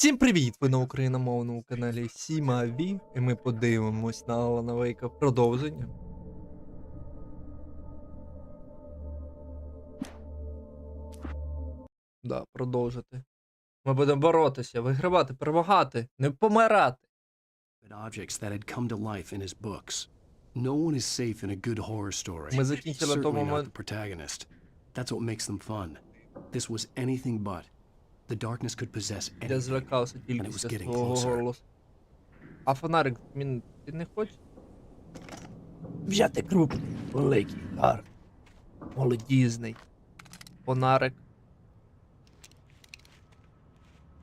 Всім привіт! Ви на україномовному каналі Сімаві, і ми подивимось на Алана Вейка продовження. Да, продовжити. Ми будемо боротися, вигравати, перемагати, не помирати. Objects that had come to life in his books. No one is safe in a good horror story. Ми закінчили на тому Certainly not момент. the protagonist. That's what makes them fun. This was anything but. The darkness could possess Я anything. злякався And it тільки was зі getting свого closer. голосу. А фонарик, ти не хочеш? Взяти крупний, великий, гарний, молодізний фонарик.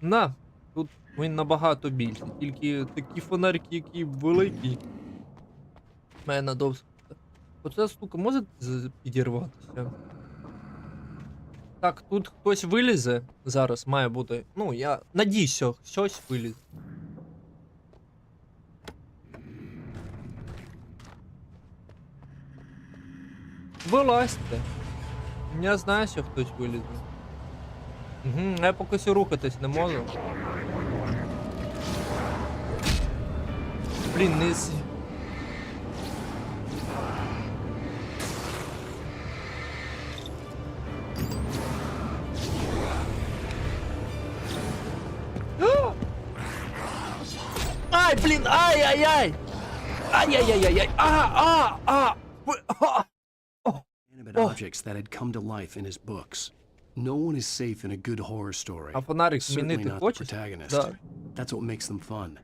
На, тут він набагато більший, тільки такі фонарики, які великі. Мене надовго. Оця штука може підірватися? Так, тут хтось вилізе зараз, має бути. Ну, я надіюся, щось вилізе. Вилазьте. Я знаю, що хтось вилізе. Угу, я поки що рухатись не можу. Блін, не... Ай, блін, ай-яй-яй! Ай-яй-яй-яй! Inanimate objects that had come to life in his books. No one is safe in a good horror story. А фонарик Certainly змінити not the хочеш? protagonist. Да. That's what makes them fun.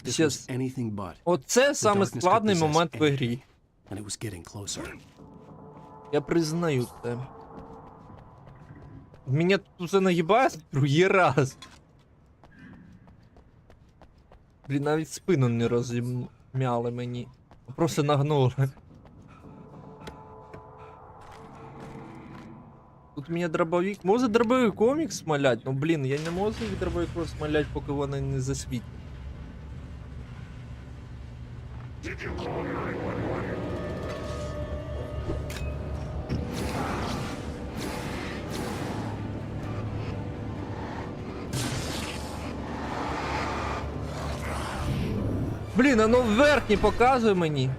This Щас. was anything but. Оце саме darkness could складний possess момент в anything. грі. And it was getting closer. Я признаю це. Мене тут уже нагибає другий раз. Блін, навіть спину не розім'яли мені. Просто нагнули. Тут у мене дробовик. Може дробовиком їх смалять? Ну блін, я не можу їх дробовиком смалять, поки вони не засвітять. Блін, воно вверх не показує мені.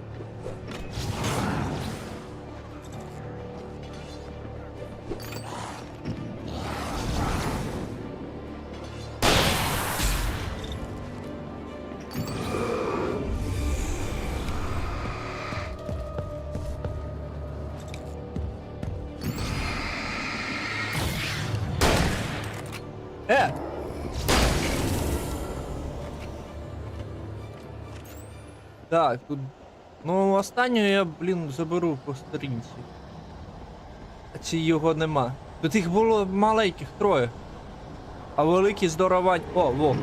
Так, тут... Ну, останнього я, блін, заберу по сторінці. А чи його нема? Тут їх було маленьких троє. А великі здоровань... О, во.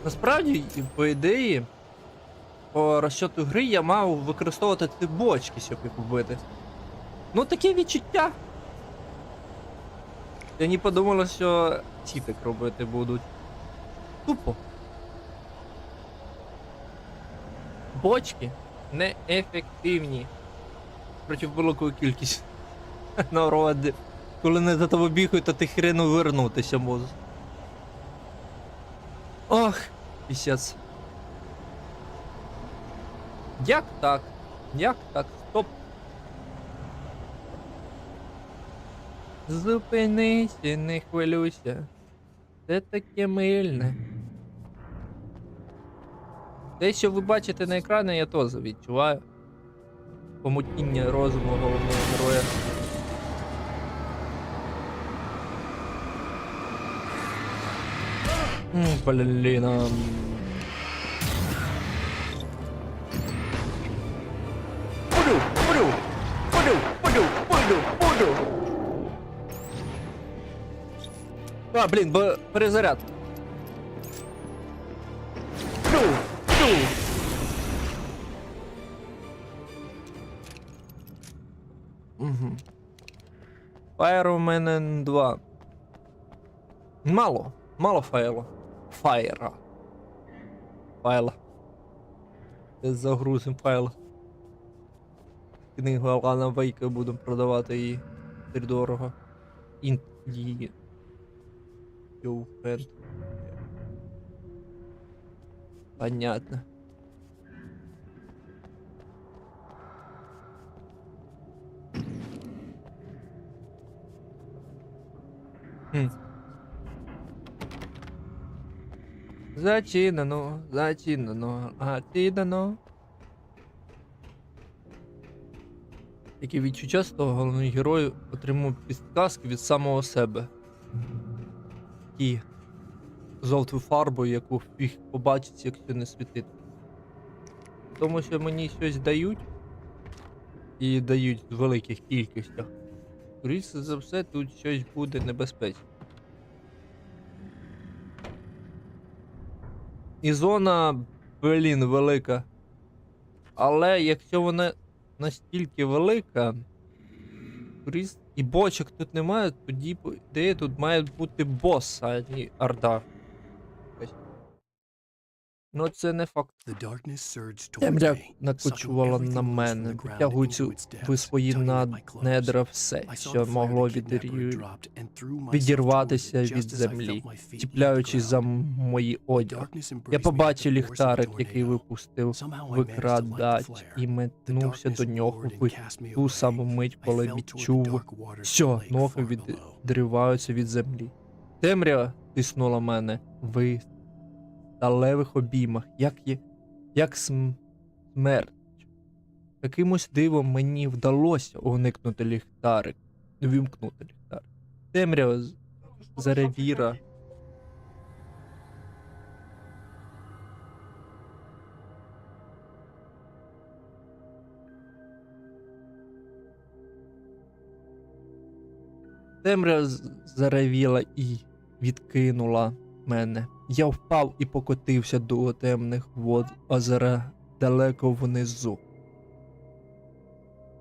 Насправді, по ідеї, по розчету гри я мав використовувати ці бочки, щоб їх вбити. Ну, таке відчуття. Я не подумала, що ці так робити будуть. Тупо. Бочки неефективні. Проти великої кількості народу. Коли не за тобою бігають, то ти хрену вернутися можеш. Ох, пісяць. Як так? Як так? Стоп. Зупинися, не хвилюйся. Це таке мильне. Те, що ви бачите на екрані, я теж відчуваю. Помутніння розуму головного героя. Блін. Пуду. А, блін, перезаряд. Угу. Фаєр у мене 2. Мало файла. Файла. Загрузим файл. книгу Алана Вейка, будемо продавати її дорого. Інді. Йоуфенд. Понятно. Зачинено, зачинено. Таке відчуття, що головний герой отримав підказки від самого себе. І жовту фарбу, яку фіг побачить, якщо не світити. Тому що мені щось дають, і дають в великих кількостях. Скоріше за все, тут щось буде небезпечне. І зона, блін, велика. Але якщо вона настільки велика, і бочок тут немає, тоді, по ідеї, тут має бути бос, а не орда. Ну це не факт. Темрява накочувала на мене, витягуючи в свої недра все, що могло відірватися від землі, чіпляючись за мої одяг. Я побачив ліхтарик, який випустив викрадач, і метнувся до нього в ту саму мить, коли відчув, що ноги відриваються від землі. Темрява тиснула мене в сталевих обіймах, як смерть. Якимось дивом мені вдалося вимкнути ліхтарик. Темрява заревіра. Темрява заревіла і відкинула мене. Я впав і покотився до темних вод озера далеко внизу.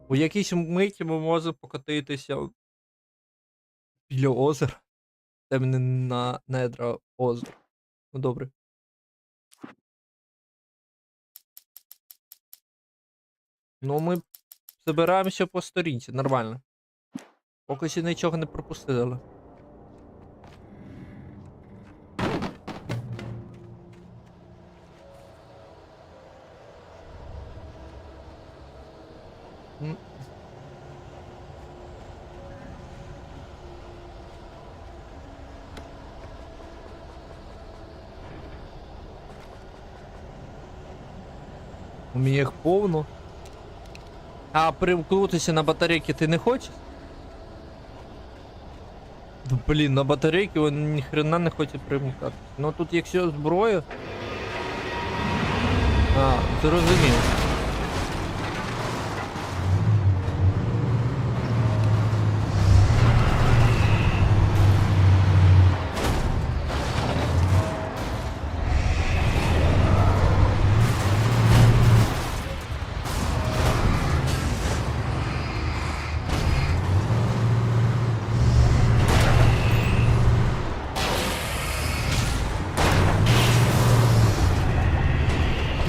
У якійсь миті ми можемо покотитися біля озера. Темне на недра озера. Ну добре. Ну ми збираємося по сторінці, нормально. Поки ще нічого не пропустили. У мене їх повно. А примкнутися на батарейки ти не хочеш? Блін, на батарейки він ніхрена не хоче примкнутися. Ну тут якщо зброю... А, зрозумів.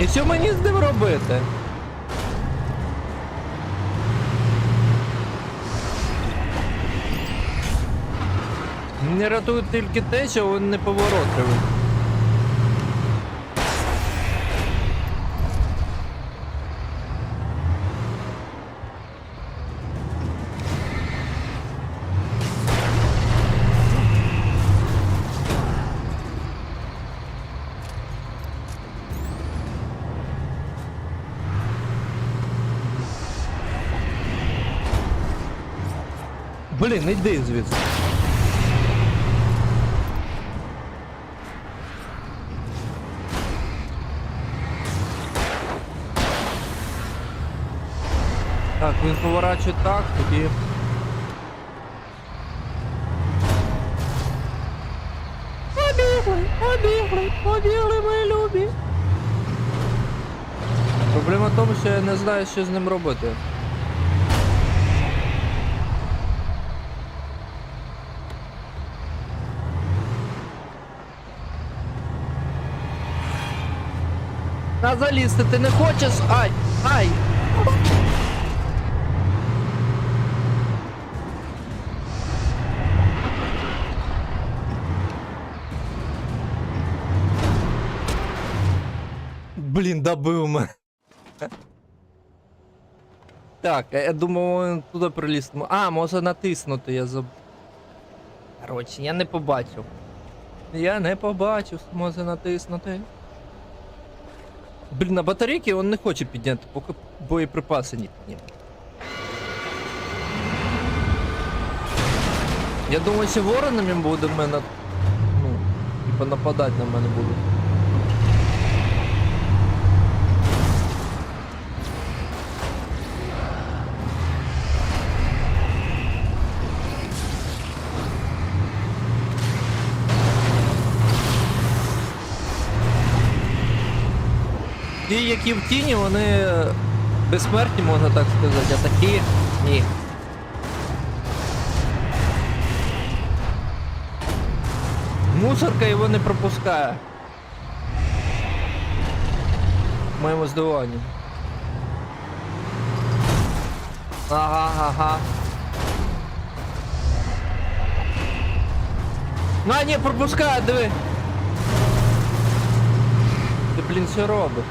І що мені з ним робити? Мені рятує тільки те, що він неповоротливий. Блін, іди звідси. Так, він поворачує так, тоді... Побігли, мої любі. Проблема в тому, що я не знаю, що з ним робити. А залізти ти не хочеш? Ай! Ай! Блін, добив мене. Так, я думав, він туди приліз. А, може натиснути, я забув. Коротше, я не побачив. Я не побачив, може натиснути. Блін, на батарейки він не хоче підняти, поки боєприпаси не підняти. Я думаю, що воронами буде в мене, ну, типа нападати на мене будуть. Ті, які в тіні, вони безсмертні, можна так сказати, а такі ні. Мусорка його не пропускає. В моєму здивуванні. Ага, ага. А, ні, пропускає, диви. Ти, блін, що робиш?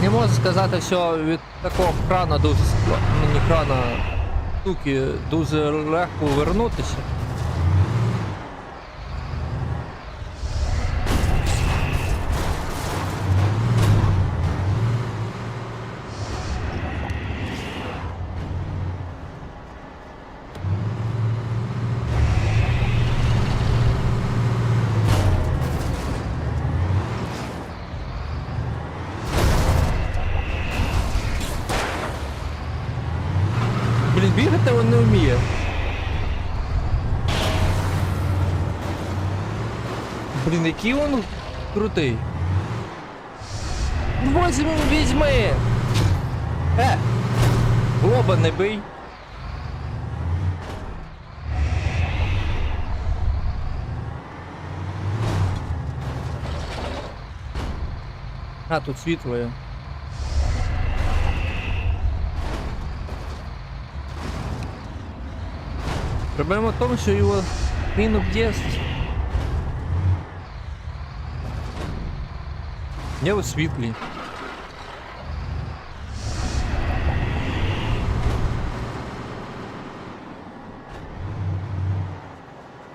Не можу сказати, що від такого крана дуже не крана штуки дуже легко повернутися. Блін, бігати він не вміє. Блін, який він крутий. Візьми! Лоба не бий. А, тут світло є. Проблема в тому, що його він об'єст. Я у світлі.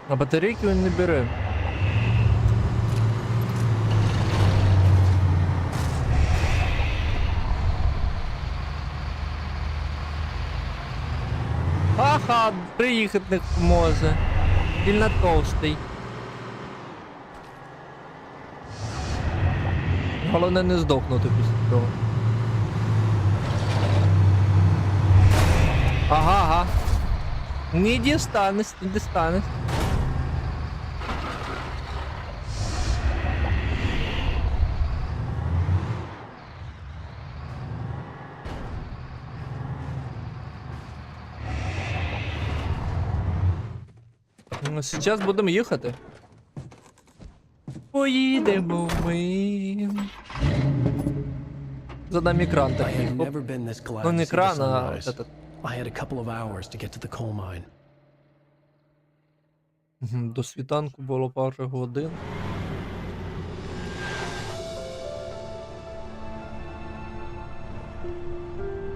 А батарейки він не бере. Ха-ха, приїхати не може. Сильно товстий. Головне не здохнути після цього. Ага. Не дістанеш, не дістанеш. Ну, зараз будемо їхати. Поїдемо ми. Задам екран I такий. had Хоп. never been this glad Ну to не see the екран, а sunrise. этот. I had a couple of hours to get to the coal mine. До світанку було пару годин.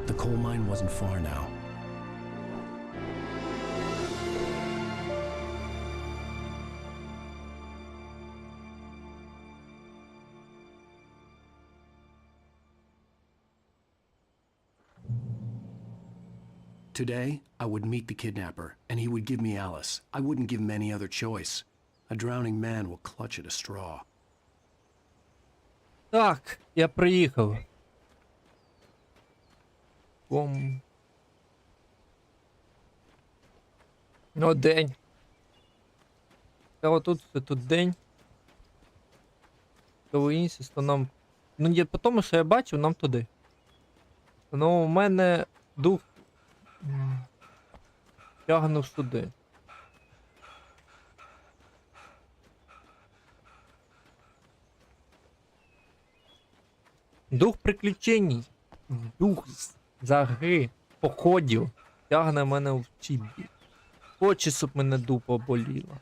The coal mine wasn't far now. Today, I would meet the kidnapper, and he would give me Alice. I wouldn't give him any other choice. A drowning man will clutch at a straw. Так, я приїхав. Ну, день. Та отут, тут день. То інсіс, то нам... Ну, є по тому, що я бачив, нам туди. Ну, у мене дух тягнув сюди. Дух приключений. Дух Заги походів тягне мене в чібі. Хоче, щоб мене дупа боліла.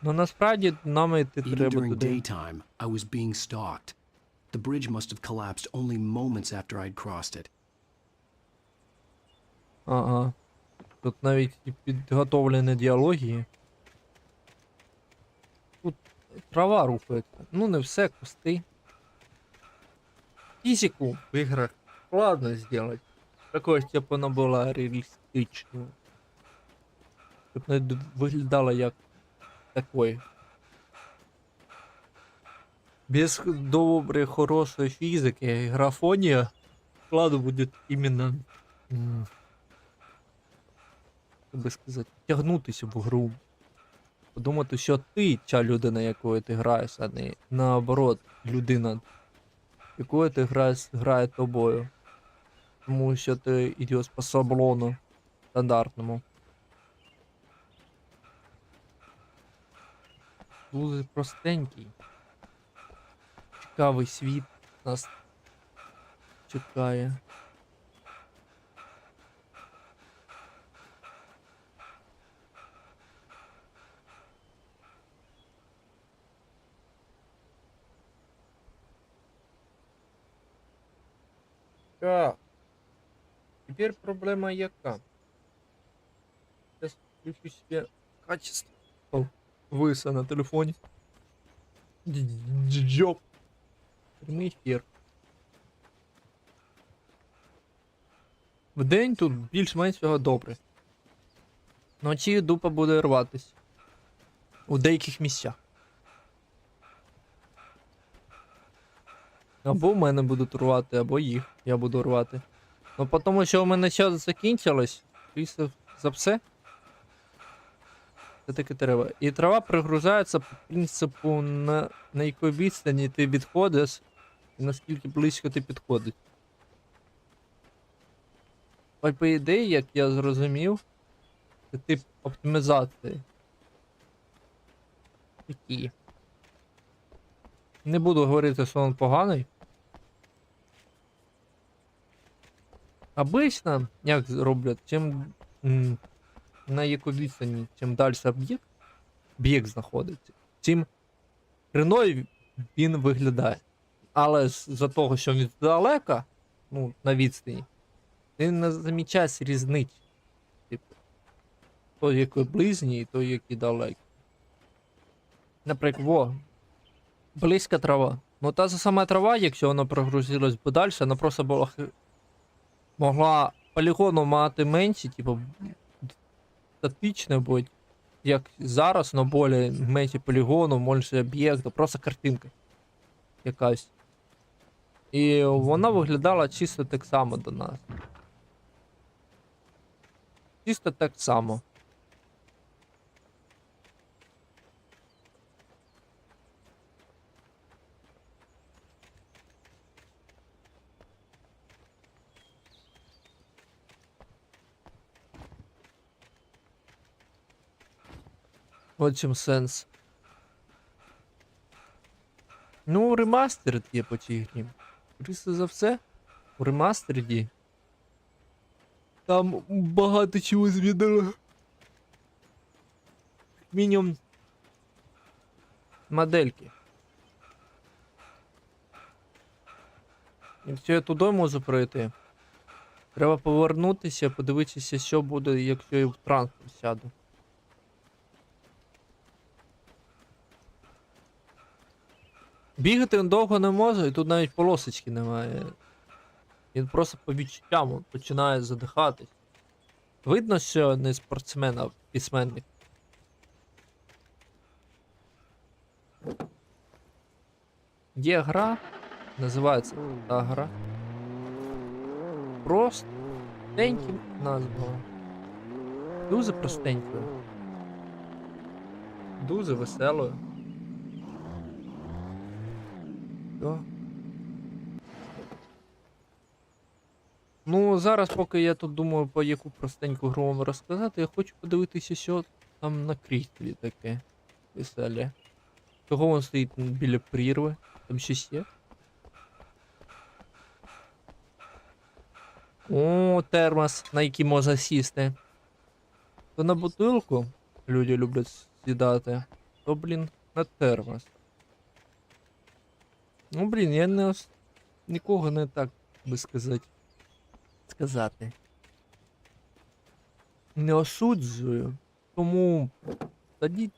Ну насправді нам йти Even треба during туди. daytime, I was being stalked. The bridge must have collapsed only moments after I'd crossed it. Ага. Тут навіть і підготовлені діалоги. Тут трава рухається. Ну не все, кусти. Физику в играх ладно сделать. Такое, щоб вона була реалістичною. Щоб не виглядало як такое. Без доброй, хорошей физики, графония складу будет именно, як би сказати, тягнутися в гру. Подумати, що ти ця людина, якою ти граєш, а не наоборот, людина, якою ти грає тобою. Тому що ти йдеш по шаблону стандартному. Дуже простенький. Цікавий світ нас чекає. Так. Теперь проблема яка? Сейчас включу себе качество. О, виса на телефоні. Дзьоб. Прямий ефір. Вдень тут більш-менш всього добре. Вночі дупа буде рватись. У деяких місцях. Або в мене будуть рвати, або їх я буду рвати. Ну тому що у мене час закінчилось. Після за все. Це таки треба. І трава пригружається по принципу на якій відстані ти відходиш і наскільки близько ти підходиш. По ідеї, як я зрозумів, це тип оптимізації. Такі. Не буду говорити, що він поганий. Обично, як роблять, чим на яку відстані, чим далі об'єкт знаходиться, чим хренові він виглядає. Але за того, що він далека, ну, на відстані, ти не замічаєш різниць. Типу, той, який ближній, і той, який далекий. Наприклад, близька трава. Ну та сама трава, якщо вона прогрузилась би далі, вона просто була могла полігону мати менші, типу, статично бути, як зараз, но більш менші полігону, менший об'єкт, просто картинка якась. І вона виглядала чисто так само до нас. Чисто так само. От чим сенс. Ну, ремастер є по цій грі. Скоріше за все, у ремастерді там багато чого змінило. Мінімум модельки. Якщо я туди можу пройти, треба повернутися, подивитися, що буде, якщо я в транспорт сяду. Бігати він довго не може, і тут навіть полосочки немає. Він просто по відчуттям починає задихатись. Видно, що не спортсмен, а письменник. Є гра, називається та гра. Простеньким назвою. Дуже простенькою. Дуже веселою. Ну, зараз, поки я тут думаю, по яку простеньку гру вам розказати, я хочу подивитися, що там на кріслі таке веселе. Чого він стоїть біля прірви? Там щось є? О, термос, на який можна сісти. То на бутилку люди люблять сідати, то, блін, на термос. Ну, блін, я нікого не так би сказати. Не осуджую, тому тоді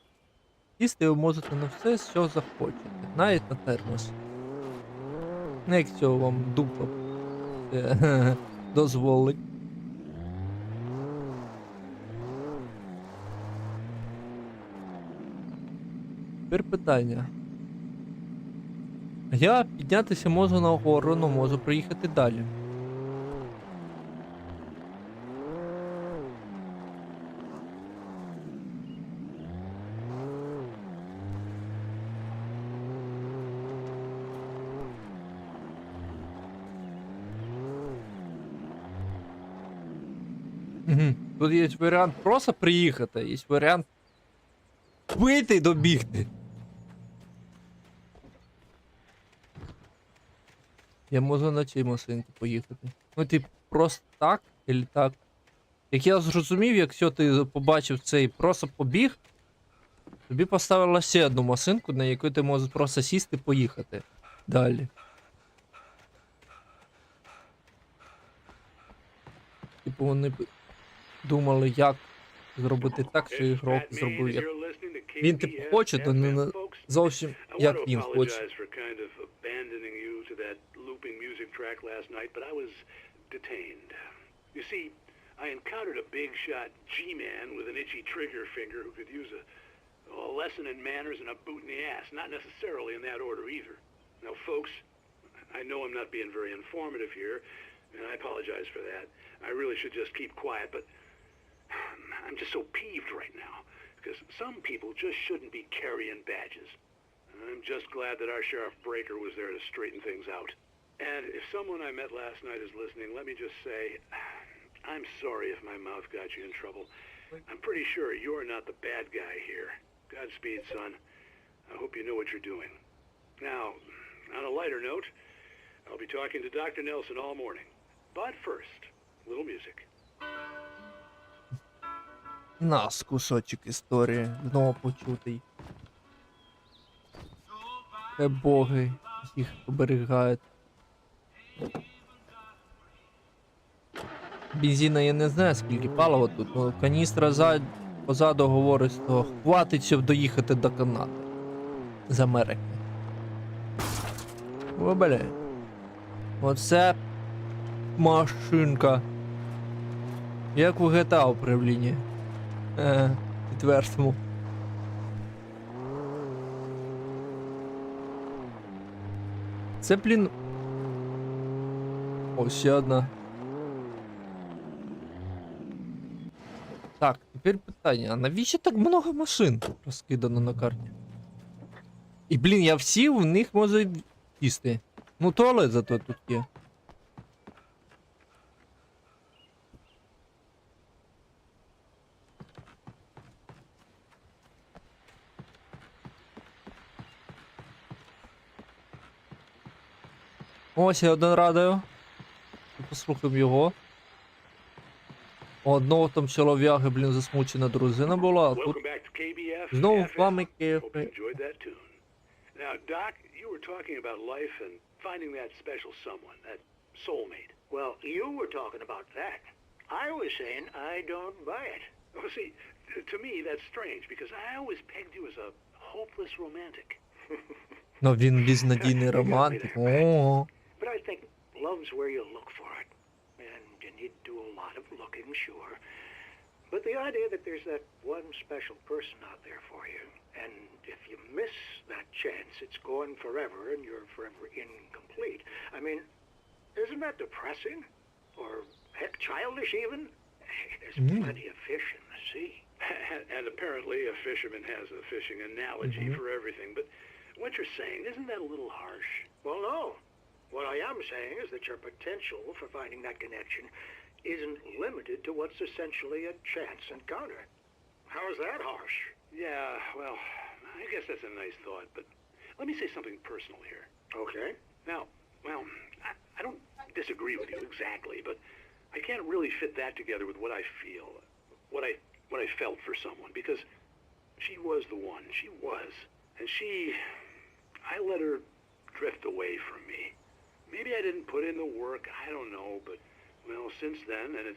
сісти ви можете на все, що захочете, навіть на термос. Ну, якщо вам дупа дозволить. Тепер питання. Я піднятися можу на гору, але можу приїхати далі. Тут є варіант просто приїхати, є варіант вийти і добігти. Я можу на цій машинці поїхати. Ну ти просто так, или так? Як я зрозумів, якщо ти побачив цей просто побіг, тобі поставила ще одну машинку, на яку ти можеш просто сісти і поїхати далі. Типу вони думали, як зробити так, що ігрок зробив як він типу хоче, то не зовсім як він хоче. I encountered a big shot G-man with an itchy trigger finger who could use a lesson in manners and a boot in the ass, not necessarily in that order either. Now folks, I know I'm not being very informative here, and I apologize for that. I really should just keep quiet, but I'm just so peeved right now, because some people just shouldn't be carrying badges. I'm just glad that our Sheriff Breaker was there to straighten things out. And if someone I met last night is listening, let me just say, I'm sorry if my mouth got you in trouble. I'm pretty sure you're not the bad guy here. Godspeed, son. I hope you know what you're doing. Now, on a lighter note, I'll be talking to Dr. Nelson all morning. But first, a little music. Нас кусочок історії знову почутий. Хай боги їх оберігають. Бензина я не знаю, скільки палива тут, але каністра позаду говорить, що хватить, щоб доїхати до Канади. З Америки. О, блядь. Оце машинка. Як у GTA управління. Четвертому. Це, блін... О, ще одна. Так, тепер питання, а навіщо так много машин розкидано на карті? І, блін, я всі в них можу їсти. Ну, туалет зато тут є. Ось я один радою. Послухаємо його. У одного там чолов'яги, блін, засмучена дружина була, а тут знову з вами КФ. Now, Doc, you were talking about life and finding that special someone, that soulmate. Well, you were talking about that. I was saying I don't buy it. Well, see, to me that's strange because I always pegged you as a hopeless romantic. Ну, він безнадійний романтик. О. But I think love's where you look for it. And you need to do a lot of looking, sure. But the idea that there's that one special person out there for you, and if you miss that chance, it's gone forever and you're forever incomplete. I mean, isn't that depressing? Or heck, childish even? There's plenty of fish in the sea. And apparently a fisherman has a fishing analogy for everything, but what you're saying, isn't that a little harsh? Well, no. What I am saying is that your potential for finding that connection isn't limited to what's essentially a chance encounter. How is that harsh? Yeah, well, I guess that's a nice thought, but let me say something personal here. Okay. Now, well, I don't disagree with you exactly, but I can't really fit that together with what I feel, what I felt for someone, because she was the one. She was. And I let her drift away from me. Maybe I didn't put in the work, I don't know, but, well, since then, and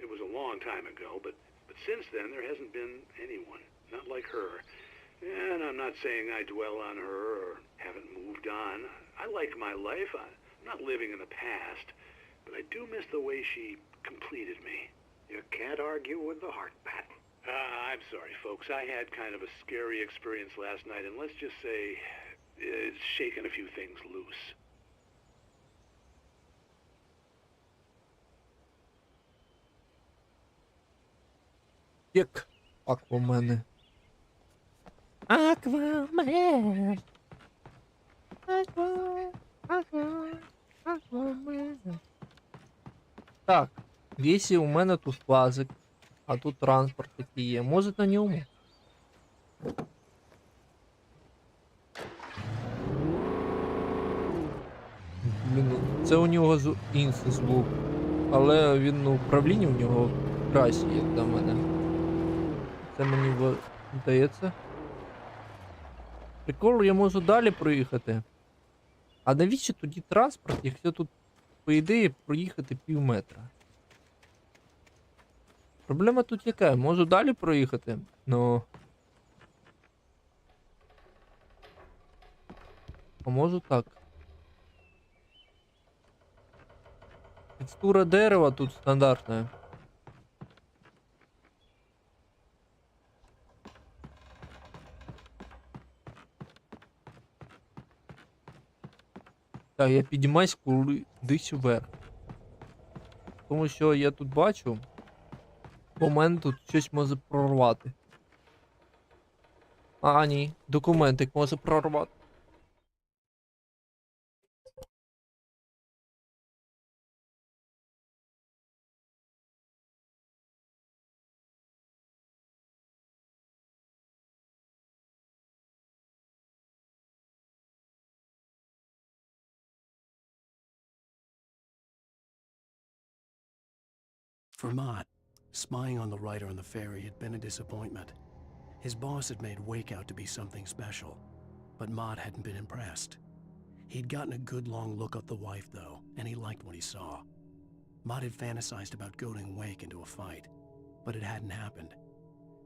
it was a long time ago, but since then there hasn't been anyone, not like her. And I'm not saying I dwell on her or haven't moved on. I like my life. I'm not living in the past, but I do miss the way she completed me. You can't argue with the heart, Pat. I'm sorry, folks. I had kind of a scary experience last night, and let's just say it's shaken a few things loose. Як Аквамен. Аквамен. Аквамен. Так, якщо у мене тут плазик, а тут транспорт такий є, може на ньому? Блін, це у нього інший звук, але він, ну, управління у нього краще, як до мене. Це мені здається. Прикол, я можу далі проїхати. А навіщо тоді транспорт, якщо тут, по ідеї, проїхати пів метра? Проблема тут яка? Я можу далі проїхати, но... А можу так. Текстура дерева тут стандартна. Так, я піднімаюсь кудись вверх. Тому що я тут бачу, у мене тут щось може прорвати. А, ні, документик може прорвати. For Mott, spying on the writer on the ferry had been a disappointment. His boss had made Wake out to be something special, but Mott hadn't been impressed. He'd gotten a good long look at the wife, though, and he liked what he saw. Mott had fantasized about goading Wake into a fight, but it hadn't happened.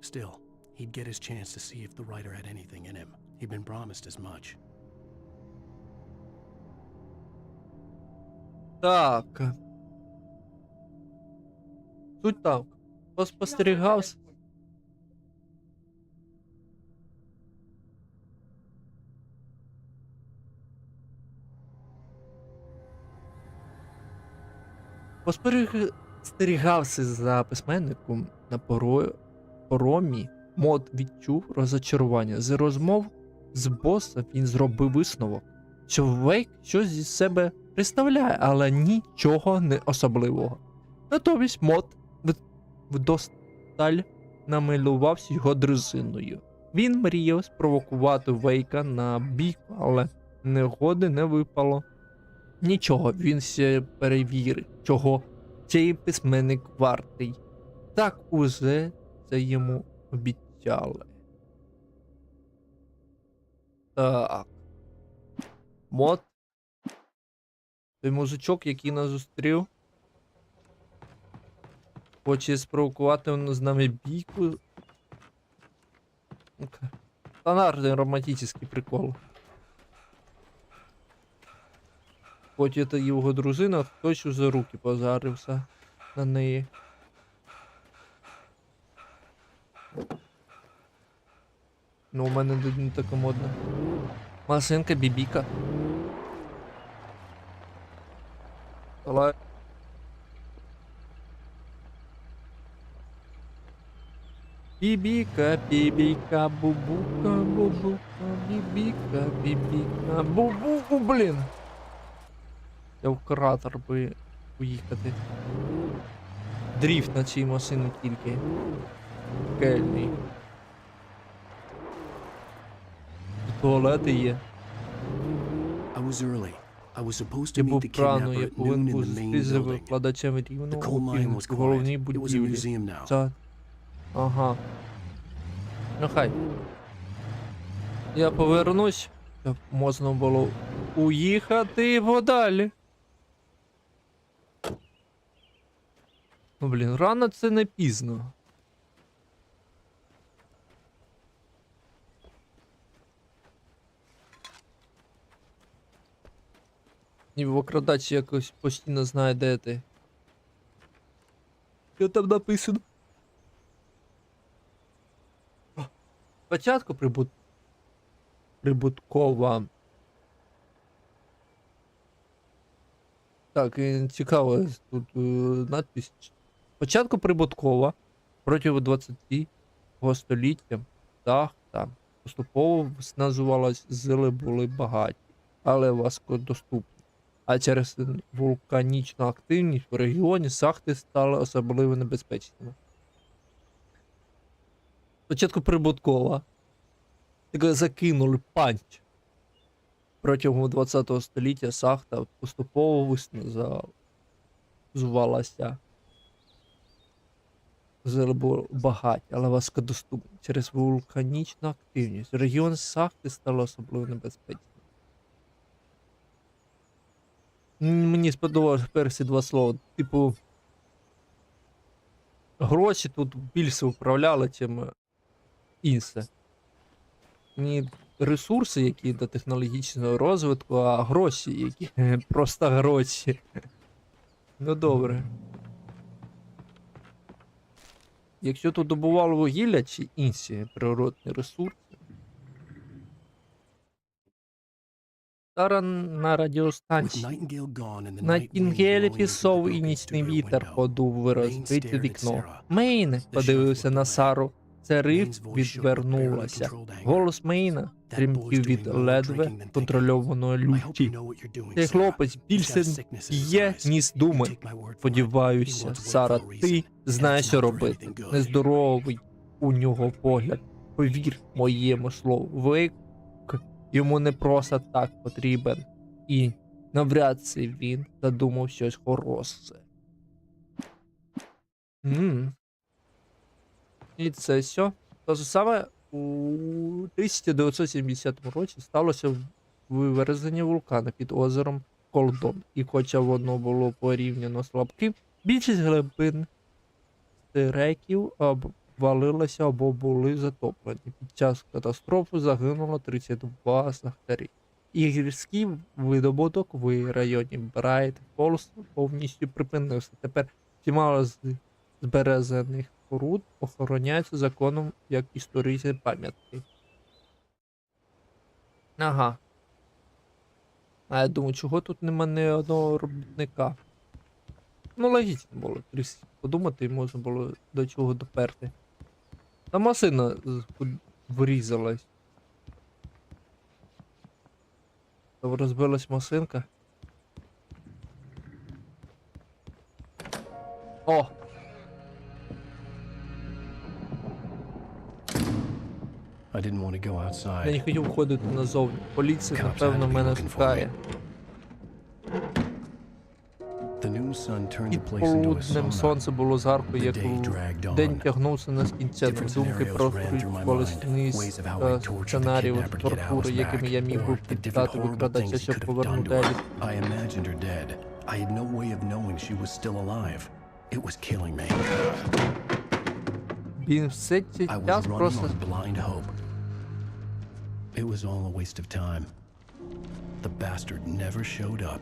Still, he'd get his chance to see if the writer had anything in him. He'd been promised as much. Так. Суть так. Поспостерігався. Спостерігався за письменником на поромі, Мод відчув розочарування. З розмов з боса він зробив висновок, що Вейк щось зі себе представляє, але нічого не особливого. Натомість Мод вдосталь намилувався його дрезиною. Він мріяв спровокувати Вейка на бійку, але негоди не випало. Нічого, він ще перевірить, чого цей письменник вартий. Так уже це йому обіцяли. Так. Мод. Той мужичок, який нас зустрів. Хоче спровокувати з нами бійку. Стандартний романтичний прикол. Хоч це його дружина, хтось уже руки позарився на неї. Ну, у мене не така модна. Машинка бібіка. Давай. Бібіка, бібіка, бубука, бубука, бібіка, бібіка, бубуку, блін. Я в кратер би поїхати. Дріфт на цій машині тільки. Кельний. I was early, I was supposed to Я meet був the прано, kidnapper я at noon повинен in був the main зустрітися з building. викладачем рівно The coal mine was у головній quiet. It was a будівлі. museum now. Це... Ну хай. Я повернусь, щоб можна було уїхати подалі. Ну, блін, рано це не пізно. І викрадач якось постійно знає, де ти. Що там написано? Спочатку прибуткова. Так, і цікаво, тут надпись. Спочатку прибуткова протягом 20-го століття шахта поступово називалась «Зили були багаті», але важкодоступні. А через вулканічну активність в регіоні шахти стали особливо небезпечними. Спочатку прибуткова. Так закинули панч. Протягом 20-го століття шахта поступово виснажувалася. Зили були багаті, але важкодоступні. Через вулканічну активність регіон шахти стали особливо небезпечними. Мені сподобалося перші два слова. Типу, гроші тут більше управляли, чим інше. Не ресурси, які до технологічного розвитку, а гроші, які просто гроші. Ну добре. Якщо тут добували вугілля чи інші природні ресурси. Зараз на радіостанції. Найтінгелі пішов і нічний вітер подув в розбите вікно. Мейн подивився на Сару. Це риф відвернулася. Голос Мейна тремтів від ледве контрольованої люті. Цей хлопець більше є, ніж думає. Сподіваюся, Сара, ти знаєш, що робити. Нездоровий у нього погляд. Повір моєму слову. Вейк йому не просто так потрібен. І навряд чи він задумав щось хороше. І це все. Те ж саме у 1970 році сталося виверження вулкана під озером Колдон. І хоча воно було порівняно слабким, більшість глибин стереків обвалилася або були затоплені. Під час катастрофи загинуло 32 шахтарі. І гірський видобуток в районі Брайт Фолс повністю припинився. Тепер чимало з збережених споруд охороняються законом як історичні пам'ятки. Ага. А я думаю, чого тут нема ні одного робітника? Ну, логічно було. Подумати, можна було до чого доперти. Та машина врізалась. Там розбилась машинка. О! I didn't want to go Я outside. не хотів виходити назовні. Поліція, напевно, мене шукає. The noon sun turned Під the place into a полуднем sauna. сонце було жарко, як день on. тягнувся нескінченно. Думки прострілювались сценаріїв тортури, якими я міг би піддати викрадача, щоб повернути Еліс. I imagined her dead. I had no way of knowing she was still alive. It was killing me. Він все цей I was час running просто... on blind hope. It was all a waste of time. The bastard never showed up.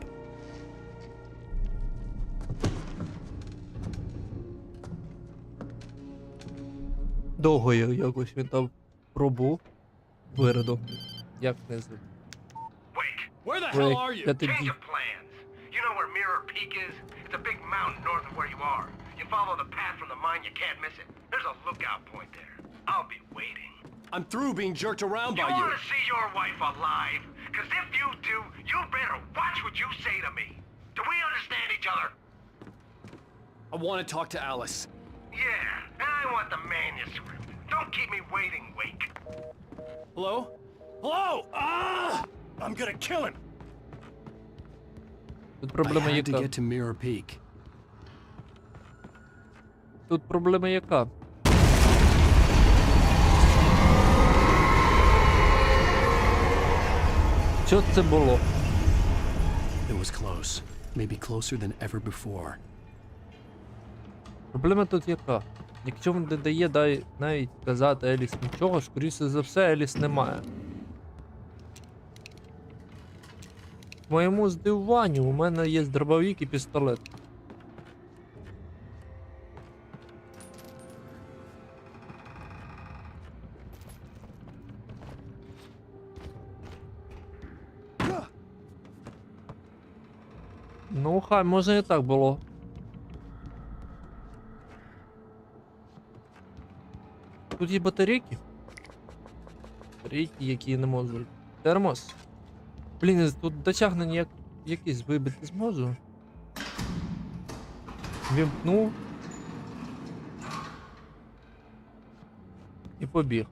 Довго якось він там пробув. Вироду. Як не звик. Wake! Where the hell are Я you? тоді... Change of plans. You know where Mirror Peak is? It's a big mountain north of where you are. You follow the path from the mine, you can't miss it. There's a lookout point there. I'll be waiting. I'm through being jerked around You by you. want to see your wife alive? Because if you do, you better watch what you say to me. Do we understand each other? I want to talk to Alice. Yeah, and I want the manuscript. Don't keep me waiting, Wake. Hello? Hello? Ah! I'm gonna kill him. Тут I проблема had to яка? get to Mirror Peak. Тут проблема яка? Що це було? It was close. Maybe closer than ever before. Проблема тут яка? Якщо він не дає навіть казати Еліс нічого, скоріше за все Еліс немає. К моєму здивуванню, у мене є дробовик і пістолет. Ну, хай, може і так було. Тут є батарейки. Батарейки, які не можуть. Термос. Блін, тут досягнення якісь вибити зможу. Вімкнув. І побіг.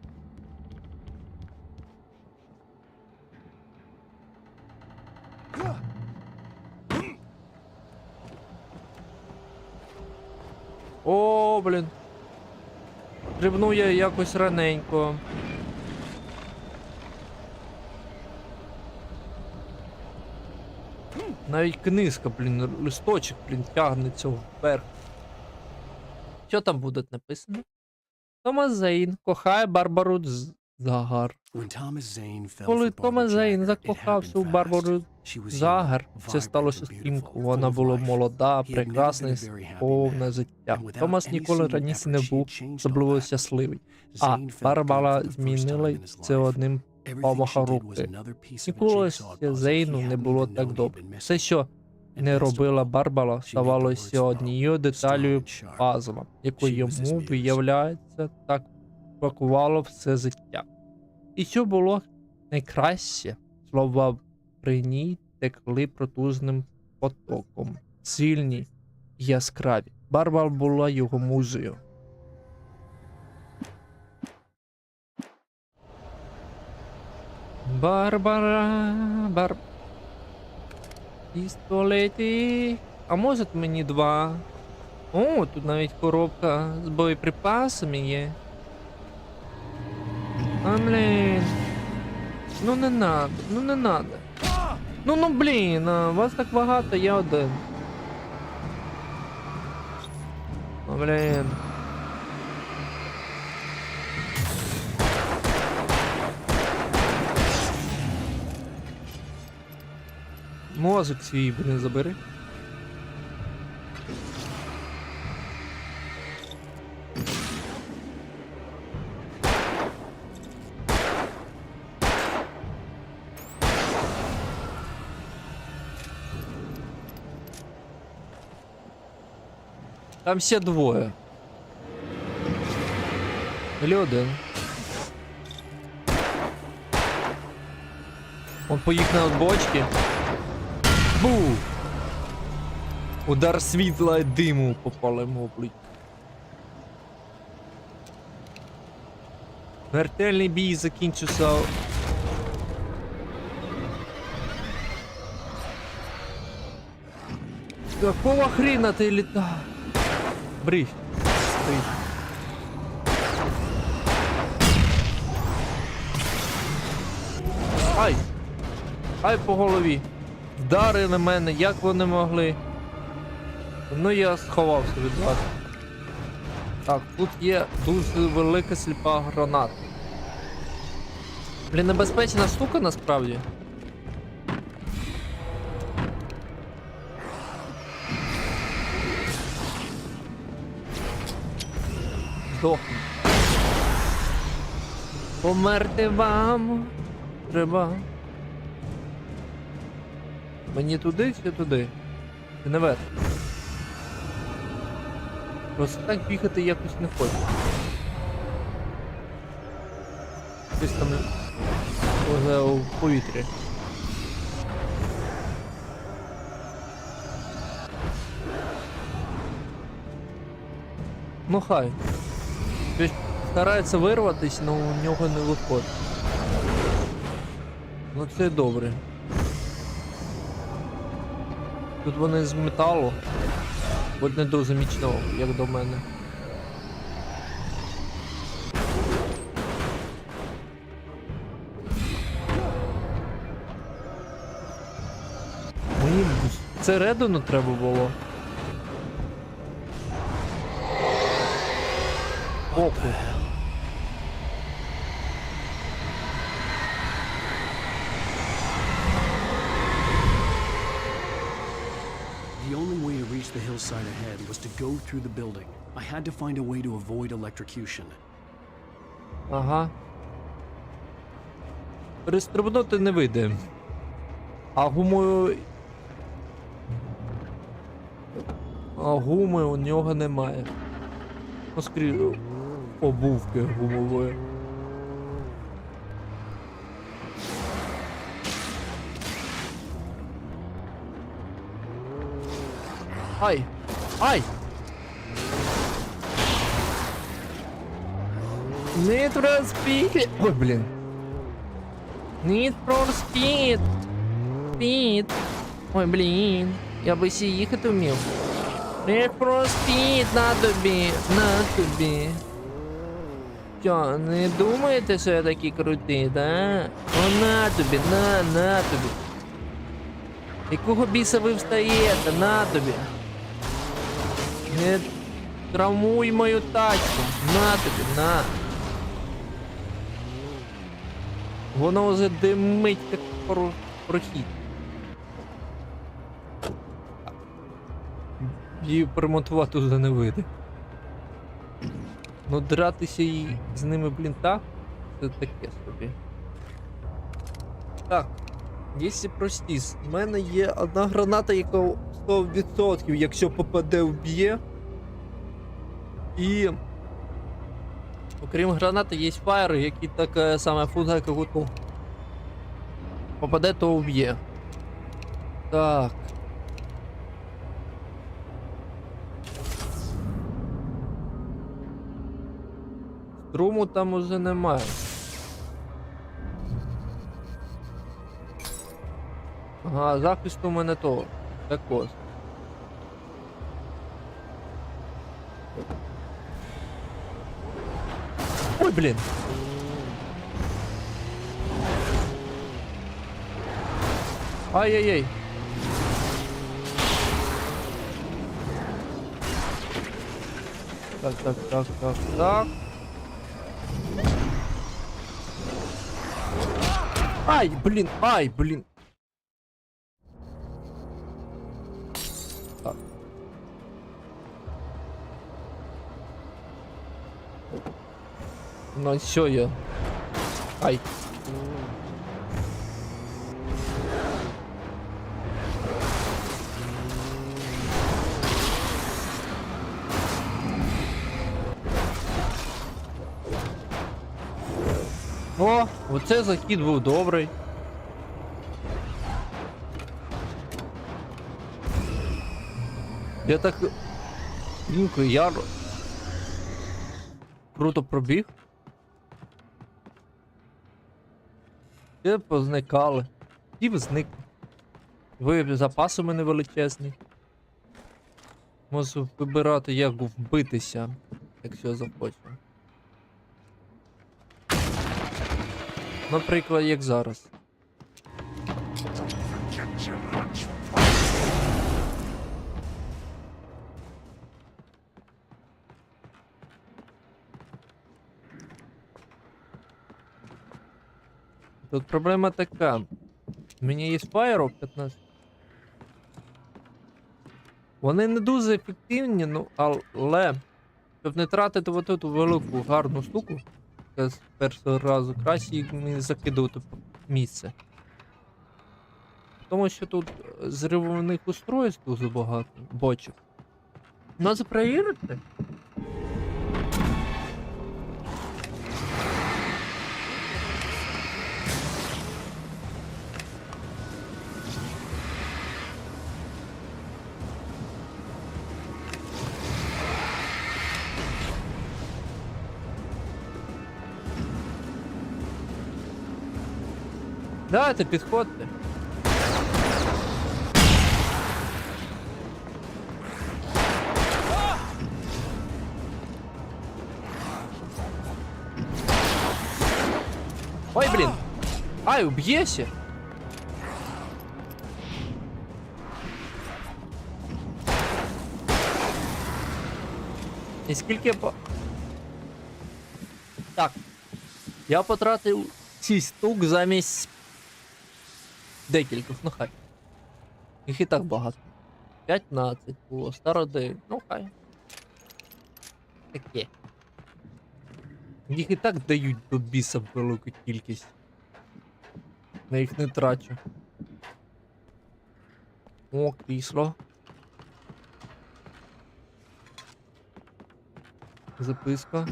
О, блін. Стрибнув я якось раненько. Навіть книжка, блін, листочок, блін, тягнеться вверх. Що там буде написано? Томас Зейн кохає Барбару Загар. When Thomas Zane fell Коли for Barbara Томас Зейн Jagger, it закохався у happened Барбару fast. She was Загар, young, це vibrant сталося and стрімко. beautiful, Вона full of була life. молода, He had never прекрасна і been a very happy повне man. життя. And without Томас any ніколи seeming раніше не effort, був she changed all особливо that. щасливий. А Zane felt Барбара good for the first змінила time in his це life. одним Everything помахом she did was руки. another piece of a Ніколи jigsaw puzzle Зейну he не hadn't було even так known добре. he'd been Все, missing. що не And best of робила all, Барбара, she made the ставалося words однією flow, деталю strong and sharp. пазла, яку She was his йому, muse. виявляється, так пакувало все життя. І що було найкраще, слова при ній текли протужним потоком, сильні й яскраві. Барбара була його музею. Барбара, пістолети. А може мені 2? О, тут навіть коробка з боєприпасами є. А, блін. Ну не надо, ну не надо. Ну блін, вас так багато, я один. Ну блін. Мозок свій, блін, забери. Там ще двоє. Или один. Он поїхав на бочки. Бу! Удар світла і диму попали в обличчя. Смертельний бій закінчився. Какого хрена ти літав? Бриф. Стоїть. Ай! Ай по голові. Вдарили мене, як вони могли. Ну я сховався від вас. Так, тут є дуже велика сліпа граната. Блін, небезпечна штука насправді. Здохну. Померти вам треба. Мені туди чи туди? Чи наверх? Просто так бігати якось не хочу. Щось там уже у повітрі. Ну хай. Він старається вирватися, але у нього не виходить. Ну це добре. Тут вони з металу. Будь не дуже міцного, як до мене. Мені всередину треба було. Оку. The only way to reach the hillside ahead was to go through the building. I had to find a way to avoid electrocution. Ага. Перестрибнути не вийде. А гумою... А гуми у нього немає. Ну, скрізь... Обувки гумової. Ай! Ай! Need for speed! Ой, блін. Need for speed! Speed! Ой, блін. Я би ще їхати вмів. Need for speed! На тобі! На тобі! Що, не думаєте, що я такий крутий, да? О, на тобі! На тобі! Якого біса ви встаєте? На тобі! Не травмуй мою тачку. На тобі, на. Воно вже димить, як прохід. Її перемонтувати вже не вийде. Ну дратися і з ними, блін, так? Це таке собі. Так. Якщо простіс, в мене є одна граната, яка 100%, якщо попаде, вб'є. І окрім гранати є фаєри, які така сама фуза, як у ту. Попаде, то вб'є. Так. Струму там уже немає. Ага, захисту у мене того. Так ось. Ой, блін. Ай-яй-яй. Так. Ай, блін, Так. Ну, що я? Ай. О, оце захід був добрий. Я так... Блінко, я... Круто пробіг. Всі позникали. Всі зникли. Ви запаси у мене величезні. Можу вибирати, як вбитися, якщо захочу. Наприклад, як зараз. Тут проблема така. У мене є фаєрок 15. Вони не дуже ефективні, ну, але щоб не тратити оту велику гарну штуку, з першого разу краще їх не закидувати в місце. Тому що тут зривових устройств дуже багато, бочок. Надо перевірити. Давайте, підходьте. Ой, блін! Ай, уб'єшся! І скільки я по... Так. Я потратив 6 штук замість... декількох, ну хай. Їх і так багато. 15 було, старо 9, ну хай. Таке. Їх і так дають до біса велику кількість. Я їх не трачу. О, крісло. Записка.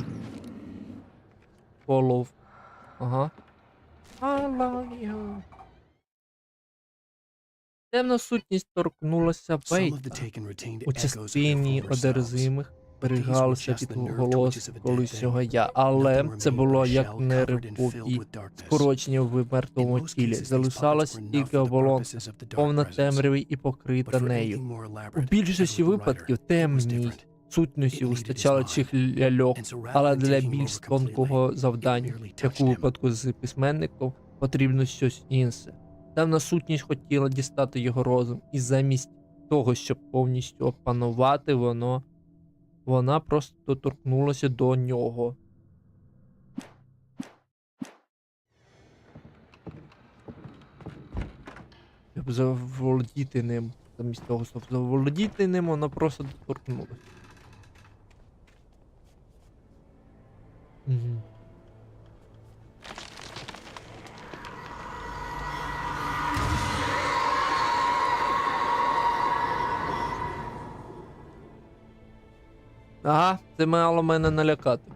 Follow. Ага. I love you. Темна сутність торкнулася Some of Вейка. the taken retained У echoes of частині their former selves. одержимих берігалися відголоски колишнього я, але це було як нервові скорочення в мертвому тілі. Залишалась тільки оболонка, повна темряви і покрита нею. У більшості випадків темній сутності вистачало чих ляльок, але для більш тонкого завдання, як у випадку з письменником, потрібно щось інше. Темна сутність хотіла дістати його розум, і замість того, щоб повністю опанувати вона просто доторкнулася до нього. Щоб заволодіти ним. Замість того, щоб заволодіти ним, вона просто доторкнулася. Угу. Ага, це мало мене налякати.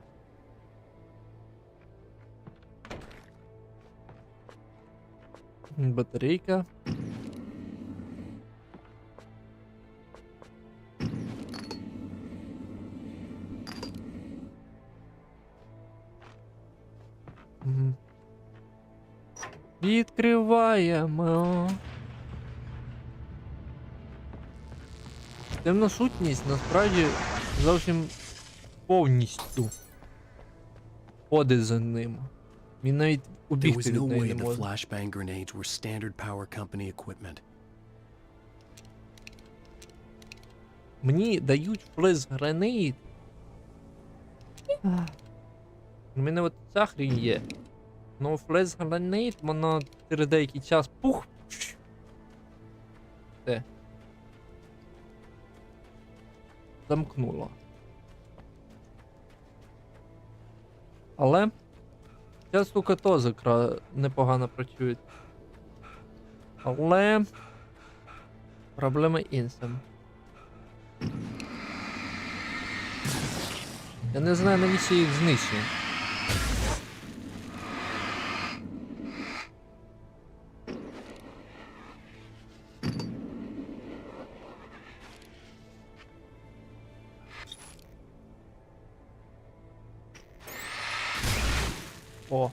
Батарейка. Угу. Відкриваємо. Темна сутність насправді зовсім повністю ходить за ним. Він навіть There убігти was від no неї way не the може. flashbang grenades were standard power company equipment. Мені дають флеш-гранейт. У мене от ця хрінь є. Ну флеш-гранейт, воно через деякий час пух. Все. Замкнуло. Але ця штука теж непогано працює. Але проблема інша. Я не знаю, навіщо їх знищую. О.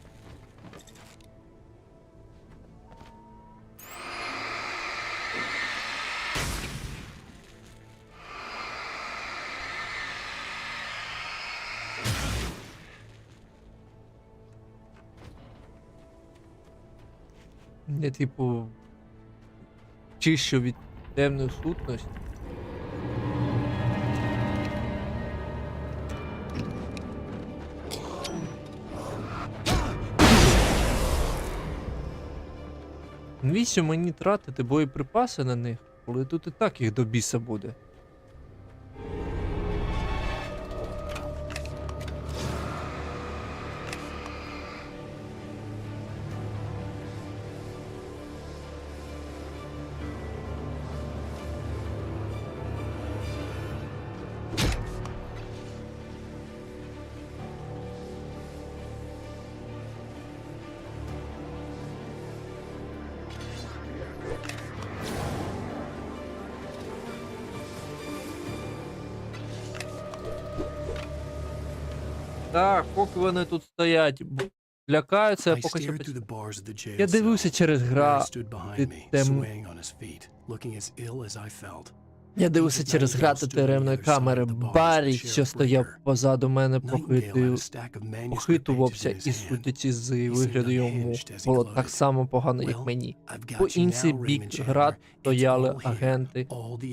Я типу чищу від темної сутності. Навіщо мені тратити боєприпаси на них, коли тут і так їх до біса буде? Так, поки вони тут стоять, лякаються, I поки що stared through the bars of the jail Я cell. дивився через Barry гра. stood behind me, Тем... swaying on his feet, looking as ill as I felt. Я дивився через грати тюремної камери. Барі, що стояв позаду мене, похитувався і, судячи з вигляду йому, було так само погано, як мені. По інший бік град стояли агенти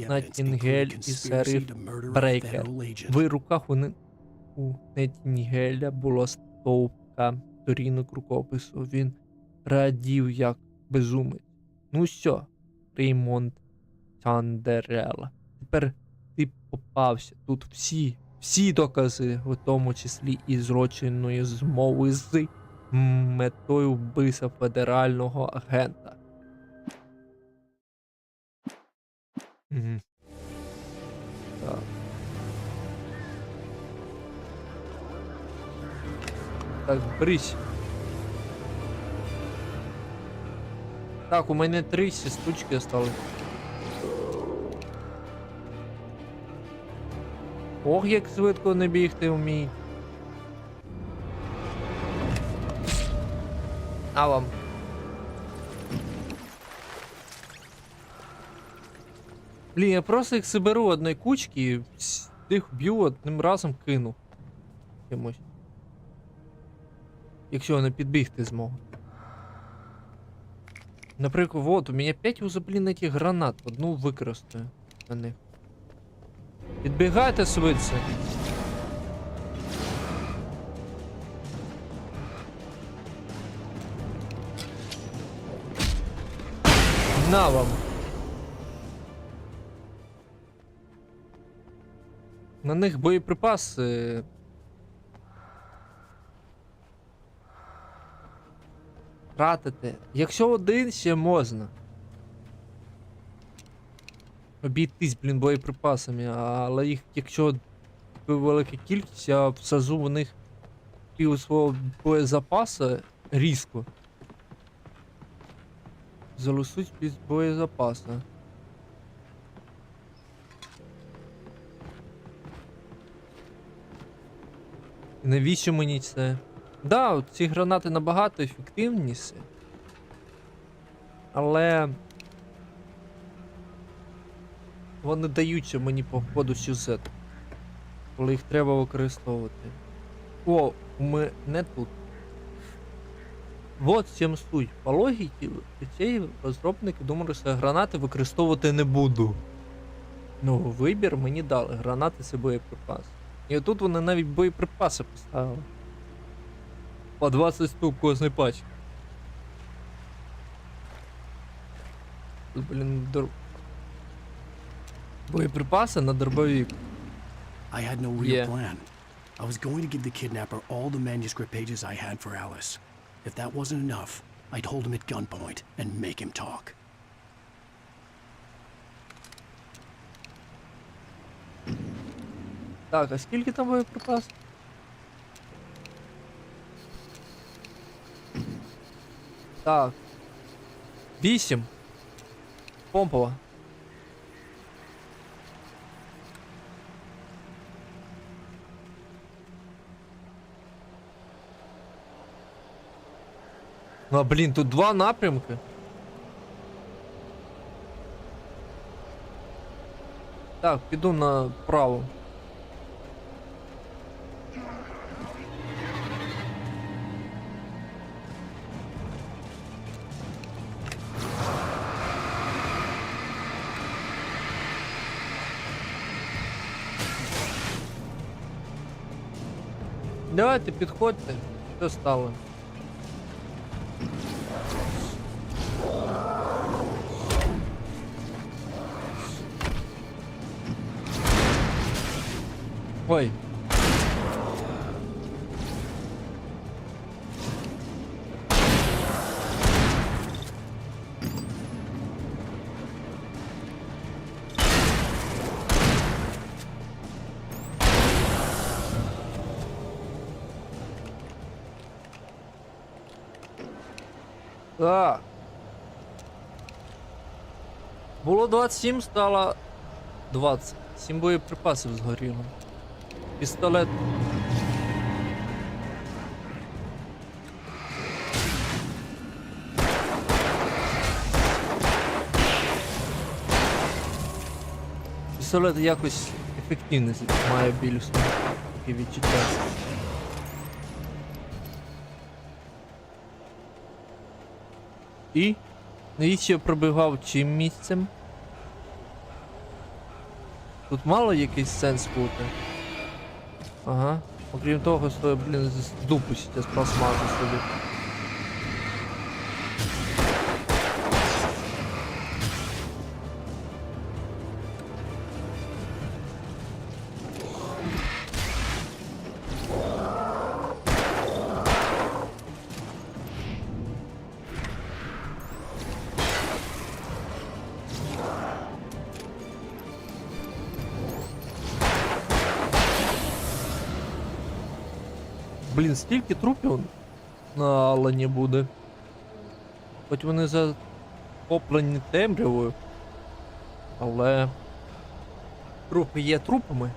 Найтінгель і шериф Брейкер. В руках у Найтінгеля була стовпка сторінок рукопису. Він радів як безумець. Ну що, Реймонд Чандерел, тепер ти попався. Тут всі докази, в тому числі і злочинної змови з метою вбивства федерального агента. Угу. Так. Так, брись. Так, у мене 3 штучки осталось. Ох, як швидко не бігти вміють. А вам. Блін, я просто їх соберу одної кучки і їх б'ю одним разом кину. Чимось. Якщо вони підбігти зможуть. Наприклад, вот, у мене 5 уже, блін, этих гранат. Одну використаю на них. Підбігайте швидше. На вам. На них боєприпаси. Тратити. Якщо один, ще можна. Обійтись, блін, боєприпасами, але їх, якщо велика кількість, я всажу в них пів свого боєзапасу різко. Залишусь без боєзапасу. Навіщо мені це? Да, ці гранати набагато ефективніші. Але вони дають мені по ходу сюжету, коли їх треба використовувати. О, не тут. Вот в чим суть. По логіці, ці розробники думали, що гранати використовувати не буду. Ну, вибір мені дали. Гранати це боєприпас. І отут вони навіть боєприпаси поставили. По 20 штук кожний патч. Тут, блін, боєприпаси на дробовик. I had no real plan. I was going to give the kidnapper all the manuscript pages I had for Alice. If that wasn't enough, I'd hold him at gunpoint and make him talk. Так, а скільки там боєприпасів? Так. 8. Помпова. Ну, а, блін, тут 2 напрямки. Так, піду направо. Давайте, підходьте. Що стало? Ой. Так. Було 27, стало 20. 7 боєприпасів згоріло. Пістолет. пістолет якось ефективність має більш таке відчуття. І навіщо я пробігав чим місцем? Тут мало якийсь сенс бути. Ага. Окрім того, що я, блін, з дупу зараз просмажу собі. Блін, стільки трупів на Алані буде. Хоч вони захоплені темрявою. Але трупи є трупами.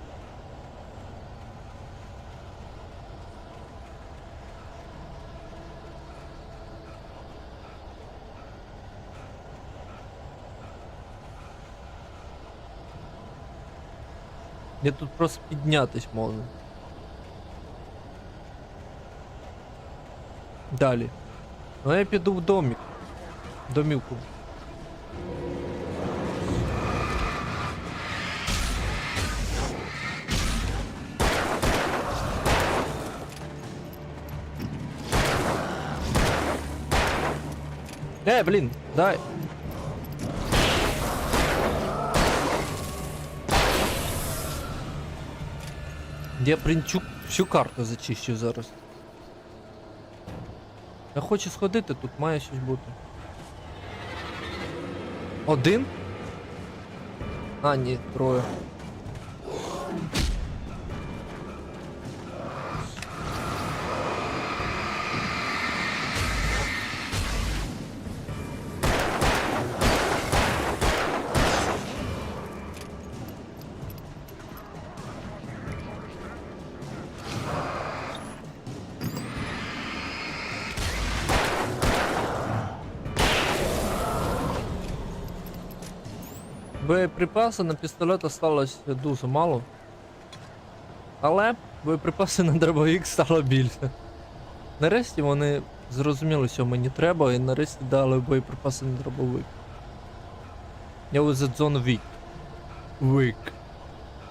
Я тут просто піднятись можу. Далі. Ну я піду в домик. Домівку. Блін, дай. Я всю карту зачищу зараз. Я хочу сходити, тут має щось бути. Один? А, ні, троє. Боєприпаси на пістолет осталось дуже мало. Але боєприпаси на дробовик стало більше. Нарешті вони зрозуміли, що мені треба, і нарешті дали боєприпаси на дробовик. Я ось за Дзьоб Wake.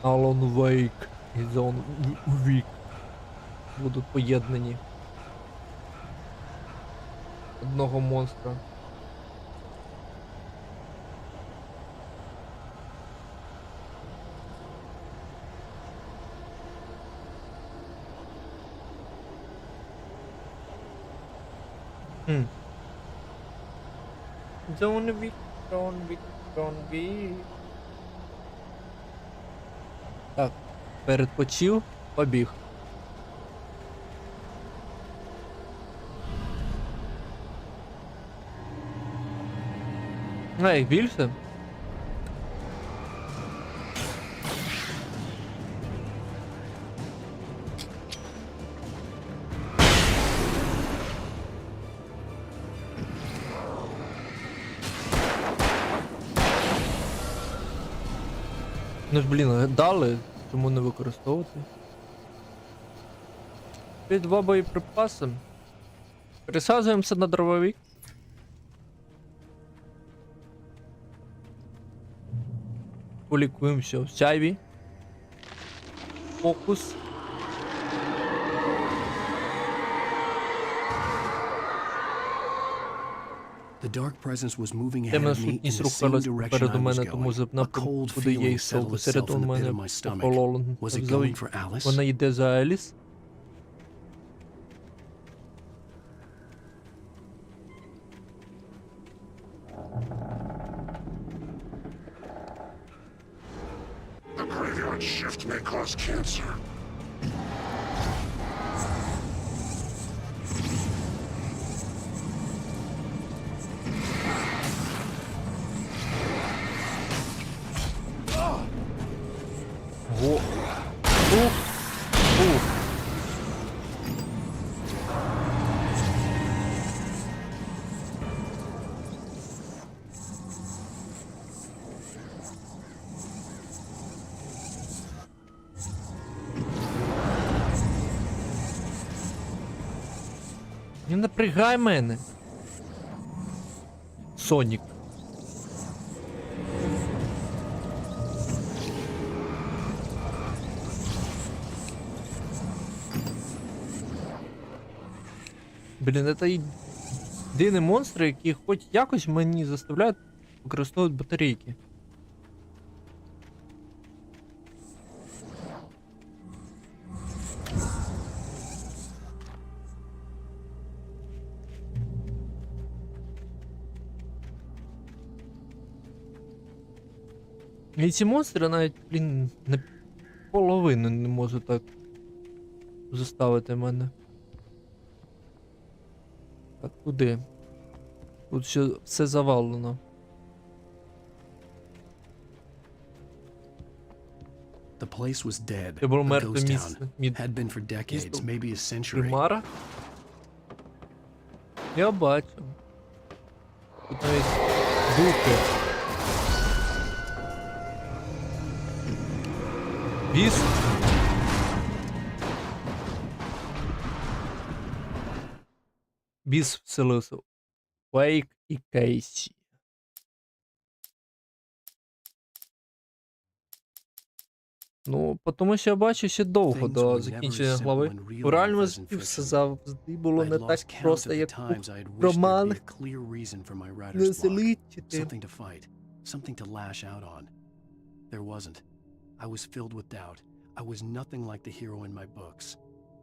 Alan Wake і Дзьоб Wake будуть поєднані. Одного монстра. Don't be. Так, передпочив, побіг. Їх більше? Ну ж, блін, дали, чому не використовувати? Під два боєприпаси. Пересаджуємося на дробовик. Полікуємося в чайві. Фокус. The dark presence was moving ahead Темна of me in сутність the same рухалась direction попереду I was мене, тому going. A напрямку, cold куди я feeling йшов. settled itself Посередині in the pit мене of my stomach. охололо. Was it going for Alice? Вона йде за Еліс. The graveyard shift may cause cancer. Ух. Ух. Не напрягай мене. Сонік. Блін, це єдині монстри, які хоч якось мені заставляють використовувати батарейки. І ці монстри навіть, блін, на половину не можу так заставити мене. Так, куди? Тут ще все завалено. The place was dead. Це було A мертве ghost місце. town. Had been for decades, maybe a century. Примара? Я бачу. Тут навіть духи. Біс? Біс вселився. Вейк і Кейсі. Ну, тому що я бачу ще довго до закінчення глави. У реальному житті все завжди було не так просто, як у романах. Не залічити. Something to fight, something to lash out on. There wasn't. I was filled with doubt. I was nothing like the hero in my books.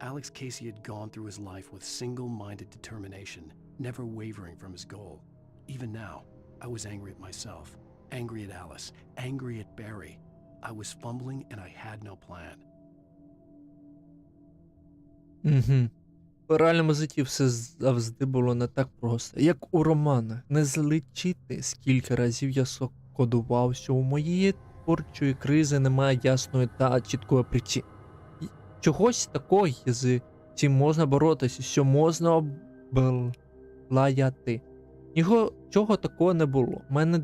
Alex Casey had gone through his life with single-minded determination, never wavering from his goal. Even now, I was angry at myself, angry at Alice, angry at Barry. I was fumbling and I had no plan. Угу. У реальному житті все завжди було не так просто, як у романах. Не злічити, скільки разів я кодував, що у моєї творчої кризи немає ясної та чіткої причини. Чогось такого, з чим можна боротися, що можна облаяти. Нічого такого не було. Мене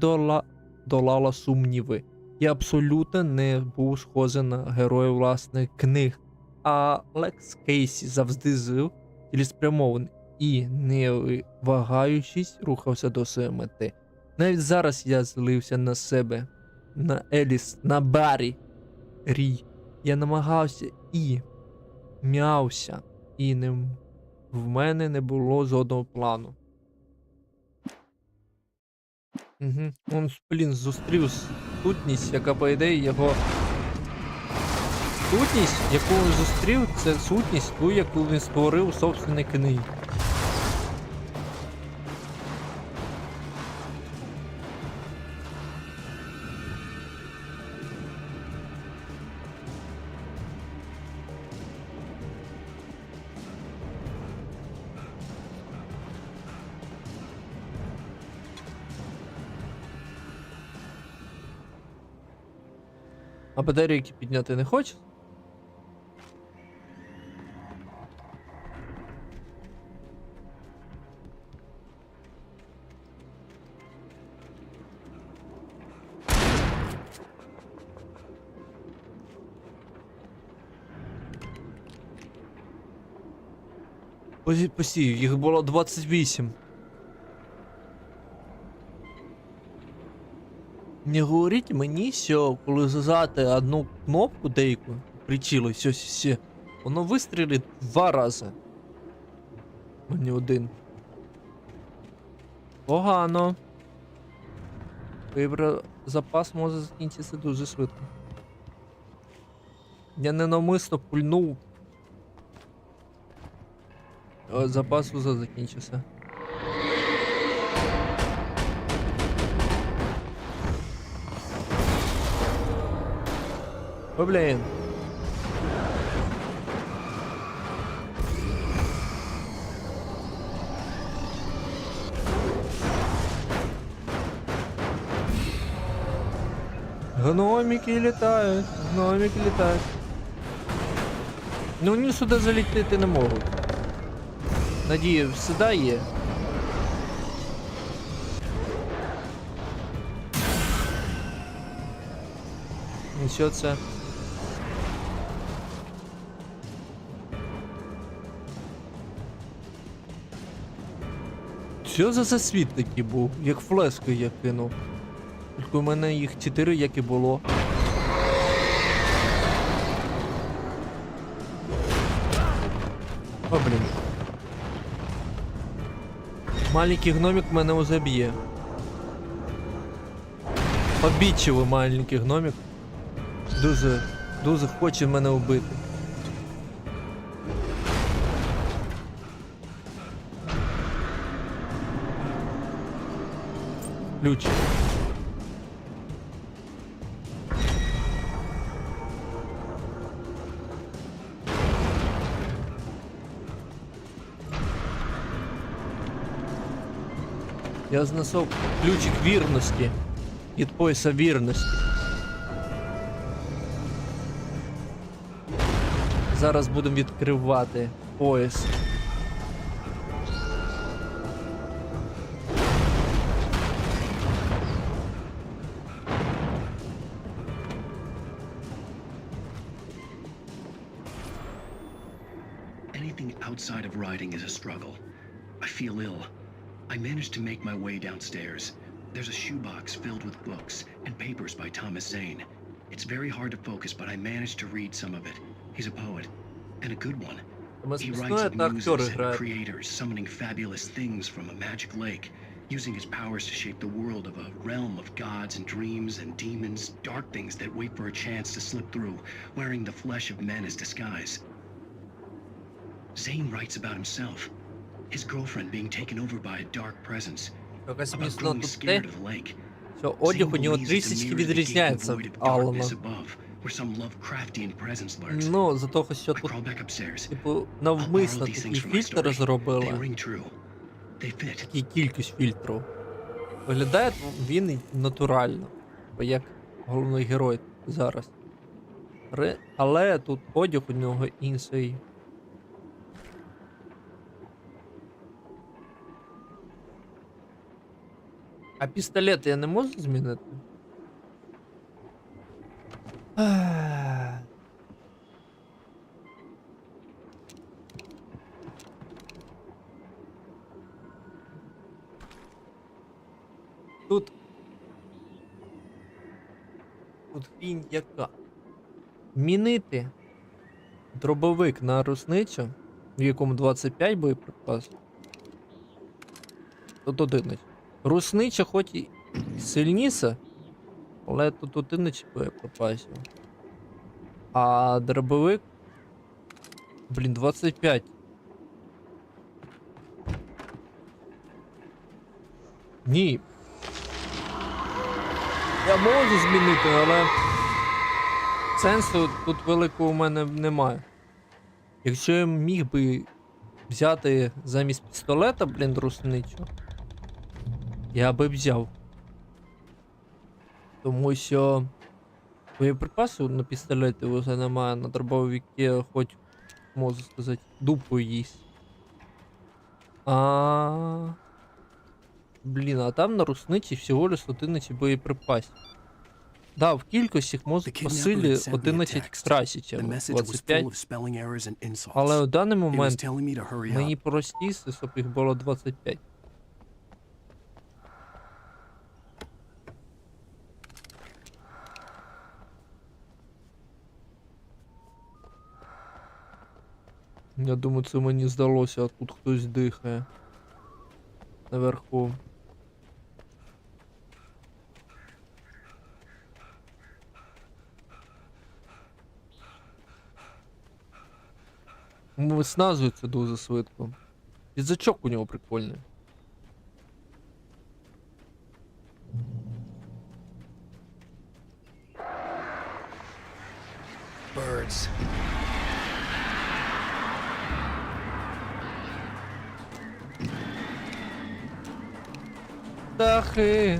долало сумніви. Я абсолютно не був схожий на героя власних книг. А Лекс Кейсі завжди жив цілеспрямований і, не вагаючись, рухався до своєї мети. Навіть зараз я злився на себе, на Еліс, на Баррі, Рі. Я намагався і м'явся, і в мене не було жодного плану. Угу. Он, блін, зустрів сутність, яка, по ідеї, його... Сутність, яку він зустрів, це сутність ту, яку він створив у собственній книгі. А батарейки підняти не хочеш? Посів, їх було 28. Не говоріть мені, що коли зажати одну кнопку деяку, причіло, все, воно вистрілить 2 рази. А не 1. Погано. Вибрав запас може закінчитися дуже швидко. Я ненавмисно пульнув. Запас уже закінчився. О, блін. Гномики літають, гномики літають. Ну вони сюди залітати не можуть. Надія всегда є. І що це? Що за світ такий був? Як флешки я кинув. Тільки у мене їх 4, як і було. О, блін. Маленький гномик мене уже б'є. Обідчивий маленький гномик. Дуже хоче мене вбити. Ключ. Я знайшов ключик вірності. Від пояса вірності. Зараз будемо відкривати пояс. Anything outside of riding is a struggle. I feel ill. I managed to make my way downstairs. There's a shoebox filled with books and papers by Thomas Zane. It's very hard to focus, but I managed to read some of it. He's a poet, and a good one. He writes of muses and creators summoning fabulous things from a magic lake, using his powers to shape the world of a realm of gods and dreams and demons, dark things that wait for a chance to slip through, wearing the flesh of men as disguise. Zane writes about himself, his girlfriend being taken over by a dark presence, about growing scared of the lake. Що одяг у нього трішечки відрізняється від Алана. Ну, за того, що тут, типу, навмисно такий фільтр зробили. Такий кількість фільтрів. Виглядає він натурально. Бо як головний герой зараз. Але тут одяг у нього інший. А пістолет я не можу змінити? Тут хрінь яка. Мінити дробовик на русничу, в якому 25 боєприпасів. Тут 11. Руснича хоч і сильніша, але тут 11 боєприпасів. А дробовик... Блін, 25. Ні. Я можу змінити, але сенсу тут великого у мене немає. Якщо я міг би взяти замість пістолета, блін, русничу, я би взяв. Тому що боєприпасів на пістолеті вже немає, на дробовике хоч, можу сказати, дупу їсть. Блін, а там на русничі всього лиш 11 боєприпасів. Да, в кількості може по силі 11 краще, ніж 25. Але у даний момент мені простіше, щоб їх було 25. Я думаю, це мені здалося, а тут хтось дихає. Наверху. Виснажується дуже швидко. Язичок у нього прикольний. Birds. Птахи.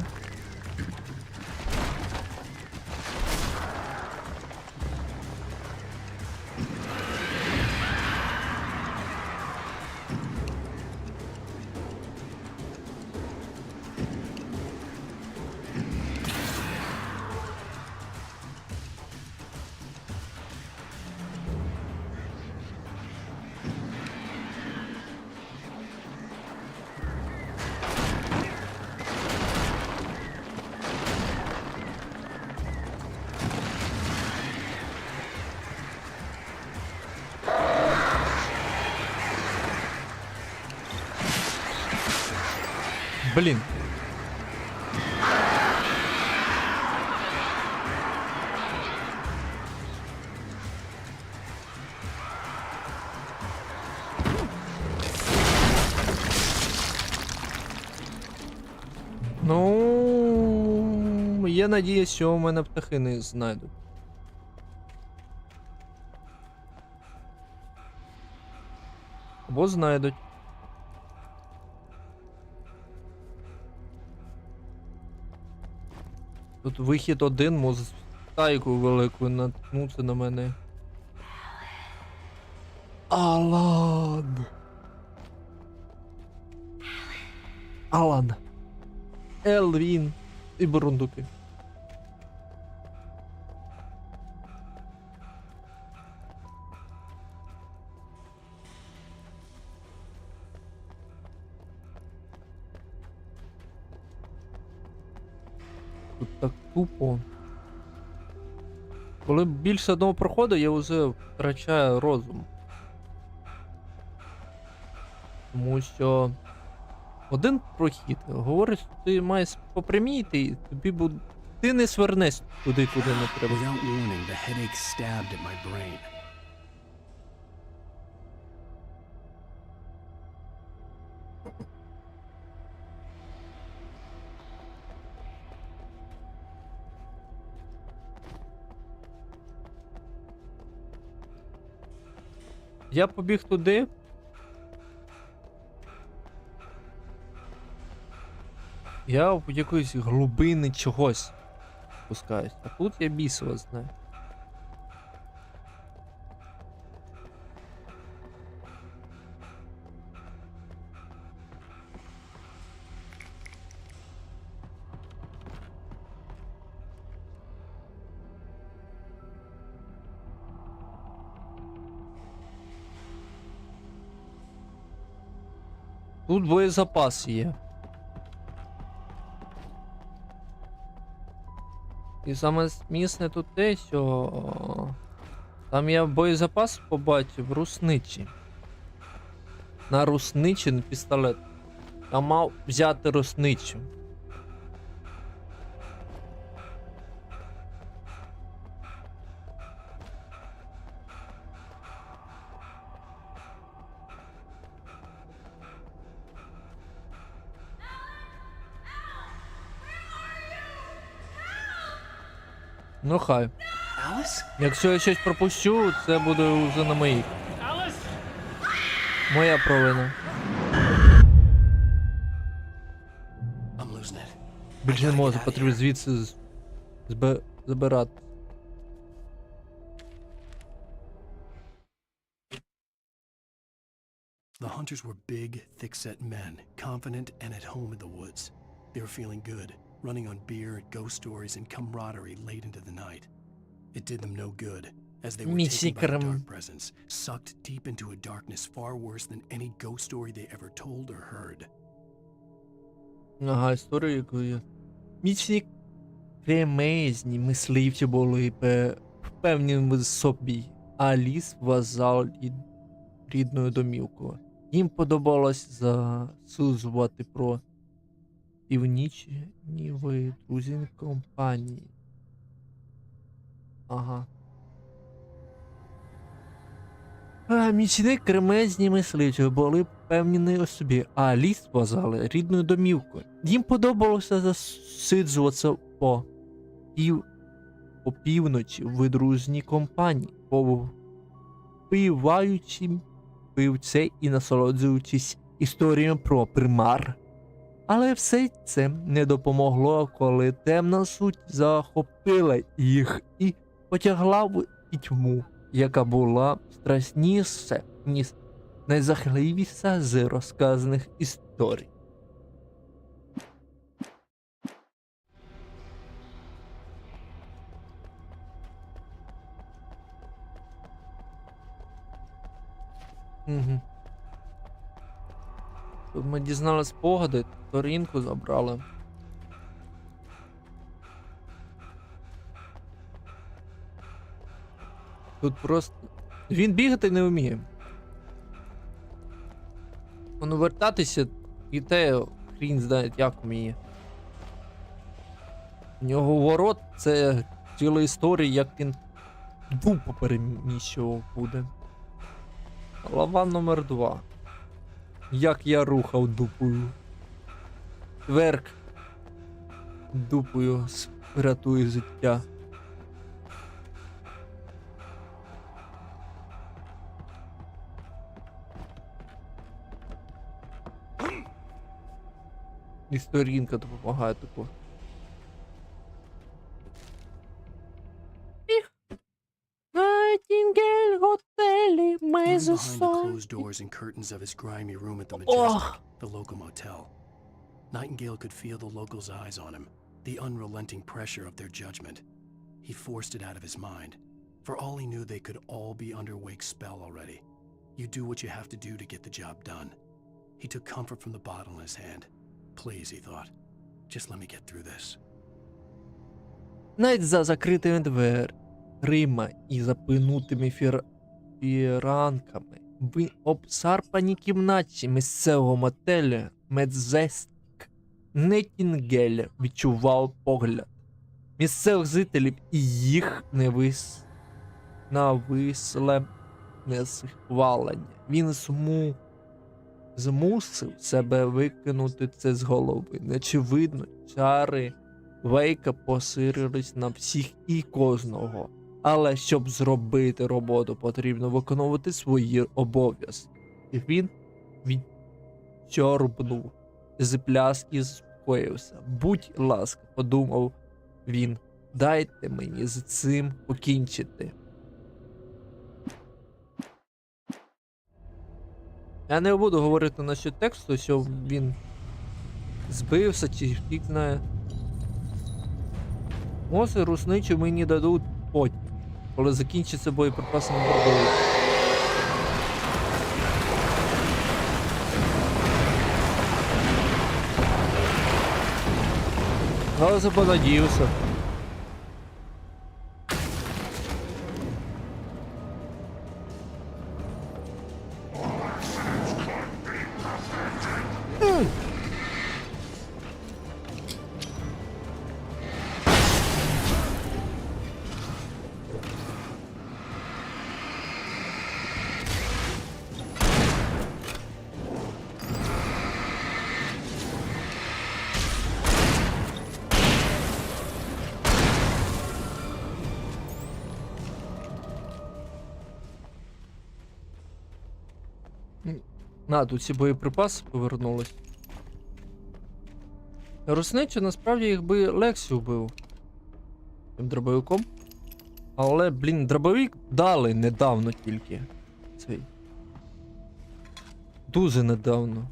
Блін. Ну, є надія, що у мене птахи не знайдуть. Або знайдуть. Тут вихід один, може стайку велику наткнуться на мене. Алан! Алан! Елвін і бурундуки. Тут так тупо. Коли більше одного проходу, я вже втрачаю розум. Тому що один прохід говорить, що ти маєш попряміти, і тобі буде... Ти не свернеш туди, куди не треба. Without warning, the headache stabbed at my brain. Я побіг туди. Я в якоїсь глибини чогось спускаюсь. А тут я бісово знаю. Тут боєзапас є. І саме смісне тут те, що там я боєзапас побачив русничі. На русничий пістолет. Я мав взяти русничу. Ну хай. Alice? Якщо я щось пропущу, це буде вже на моїй. Alice? Моя провина. I'm losing it. Більше не можу, потрібно звідси забирати. The hunters were big, thick-set men, confident and at home in the woods. They were feeling good, running on beer, ghost stories, and camaraderie late into the night. It did them no good, as they were taken by a dark presence, sucked deep into a darkness far worse than any ghost story they ever told or heard. Ага, історія, яку я... Міцні кремезні мисливці були впевнені в собі, а ліс вважав рідною домівкою. Їм подобалось засуджувати про північні ви друзі компанії. Ага. Міцні кремезні мисливці були впевнені у собі, а ліс вважали рідною домівкою. Їм подобалося засиджуватися по півночі в дружній компанії, попиваючи пивце і насолоджуючись історіями про примар. Але все це не допомогло, коли темна суть захопила їх і потягла в пітьму, яка була страшніша, ніж найжахливіша з розказаних історій. Угу. Тут ми дізналися спогади, сторінку забрали. Тут просто... Він бігати не вміє. Воно вертатися і те хрін знає, як вміє. У нього ворот це ціла історія, як він дупу переміщував буде. Глава номер 2. Як я рухав дупою. Верк. Дупою рятує життя. І сторінка допомагає таку. Найтінгель готелі, ми Even за behind the closed doors and curtains of his grimy room at the Majestic, the local motel, Nightingale could feel the locals' eyes on him, the unrelenting pressure of their judgment. He forced it out of his mind. For all he knew, they could all be under Wake's spell already. You do what you have to do to get the job done. He took comfort from the bottle in his hand. Please, he thought, just let me get through this. Навіть за закритими дверима і запинутими фіранками в обсарпаній кімнаті місцевого мотелю Медзестік Найтінгель відчував погляд місцевих жителів і їх нависле несхвалення. Він змусив себе викинути це з голови. Неочевидно, чари Вейка поширились на всіх і кожного. Але щоб зробити роботу, потрібно виконувати свої обов'язки. І він відчорбнув з пляшки і заспокоївся. Будь ласка, подумав він, дайте мені з цим покінчити. Я не буду говорити насчет тексту, що він збився чи фіг знає. Може, русничу мені дадуть потім, коли закінчиться боєприпаси на бордові. Але понадіявся. На, тут ці боєприпаси повернулись. Русничу насправді їх би легше вбив. Тим дробовиком. Але, блін, дробовик дали недавно тільки. Цей. Дуже недавно.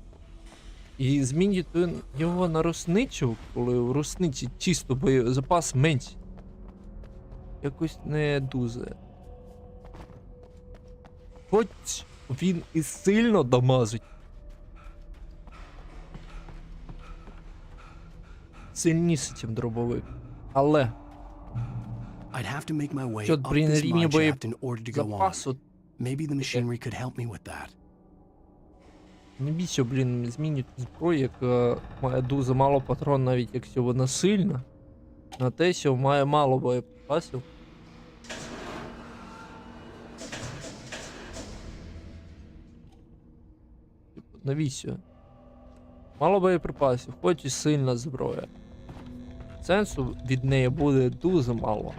І змінювати його на русничу, коли в русничі чисто боєзапас менший. Якось не дуже. Хоч він і сильно дамажить. Сильніше, ніж дробовик. Але I'd have to make my way що up при this рівні mine shaft in order to go on. боєзапасу Maybe the machinery could help me with that. не більше, блін, змінюють зброю, яка має дуже мало патрон, навіть якщо вона сильна, на те, що має мало боєприпасів. Навіщо? Мало боєприпасів, хоч і сильна зброя. Сенсу від неї буде дуже мало.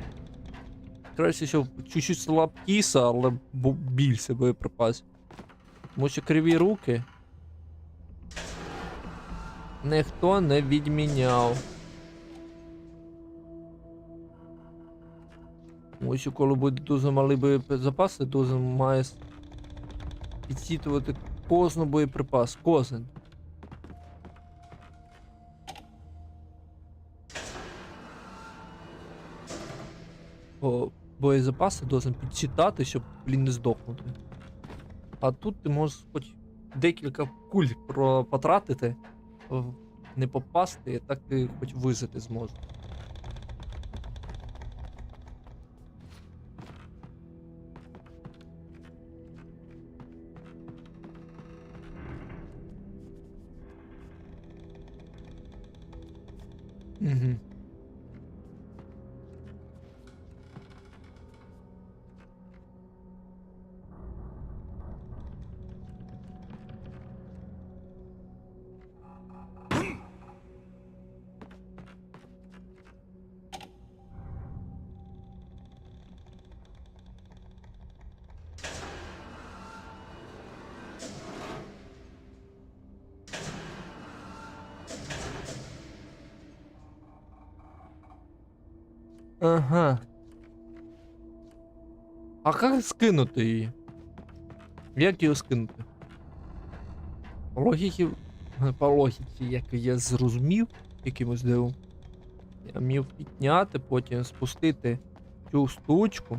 Краще, щоб чуть-чуть слабкіса, але більше боєприпасів. Тому що криві руки ніхто не відміняв. Тому що коли буде дуже малий боєприпас, ти дуже має підсчитувати кожен боєприпас. Кожен. Боєзапаси должен підчитати, щоб, блін, не здохнути. А тут ти можеш хоч декілька куль потратити, не попасти, і так ти хоч вижити зможеш. Угу. Ага. А як скинути її? Як її скинути? По логіці, як я зрозумів, якимось дивом. Я міг підняти, потім спустити цю штучку.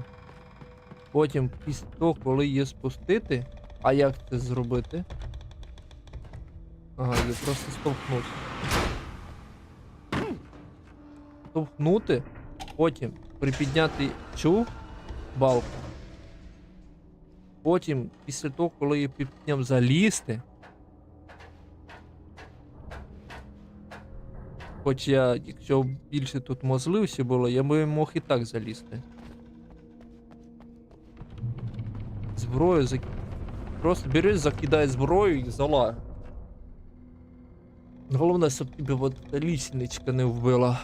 Потім після того, коли її спустити. А як це зробити? Ага, її просто стовхнути. Стовхнути, потім припідняти цю балку. Потім, після того, коли її підняв, залізти. Хоч я, якщо більше тут можливості було, я би мог і так залізти. Зброю просто береш, закидай зброю і зала. Головне, щоб тебе от лісничка не вбила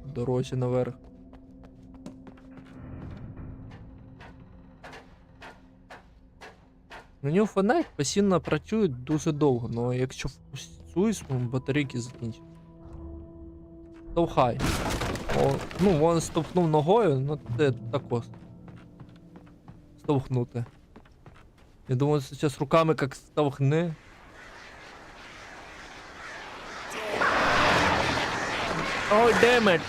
в дорозі наверх. На нього фонарик постійно працює дуже довго, але якщо впустуєш, батарейки закінчаться. Штовхай. Ну, він стовхнув ногою, ну це також. Стовхнути. Я думаю, сейчас руками как стовхне. Ой, демет!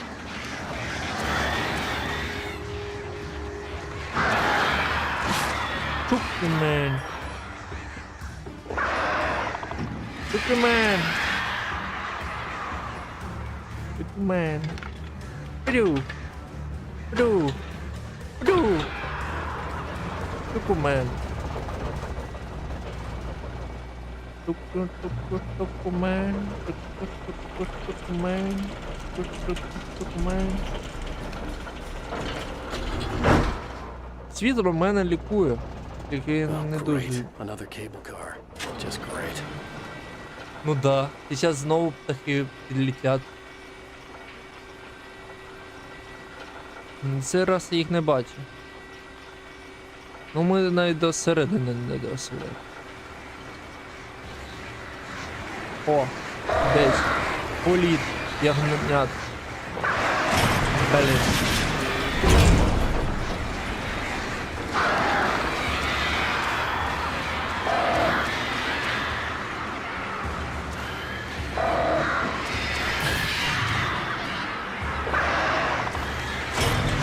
Чукмен! Чукмен! Чукмен! Пду! Пду! Пду! Чукмен! Світло мене лікує, тільки не дуже. Another cable car. Just great. Ну да, зараз знову птахи підлетять. Цей раз я їх не бачу. Ну ми навіть до середини не доросли. О, десь. Політ, ягнят. Блін.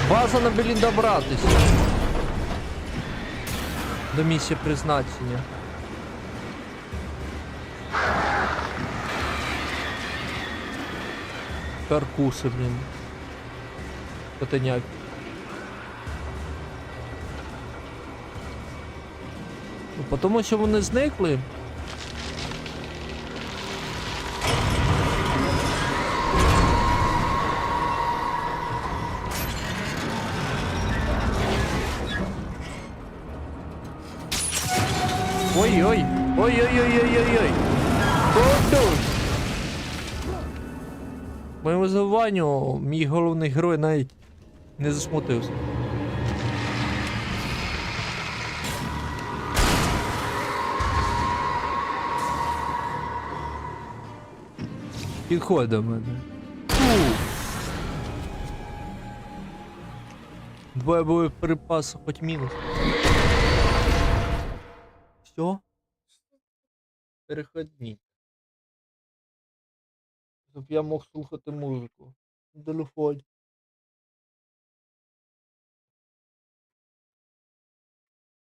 База на блін добратися. До місця призначення. Каркуси, блін. Котеняк. Ну, тому що вони зникли. Ой-ой! Ой-ой-ой-ой-ой-ой! Кодуш! Моєму завданню мій головний герой навіть не засмутився. Підходь до мене. Двоє боєприпасів, хоч мінус. Все? Переходник. Щоб я мог слухати музику. Телефон.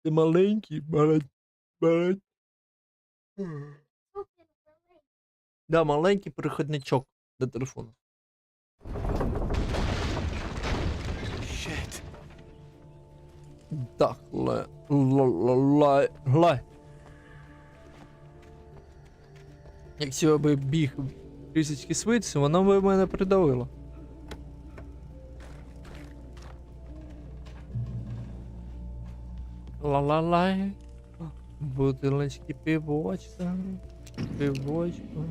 Ти маленький, маленький. Да, маленький переходничок до телефону. Shit. Так, лай. Якщо я би біг трішечки швидше, воно би мене придавило. Ла-ла-лай. Бутилочки пивочка. Пивочку.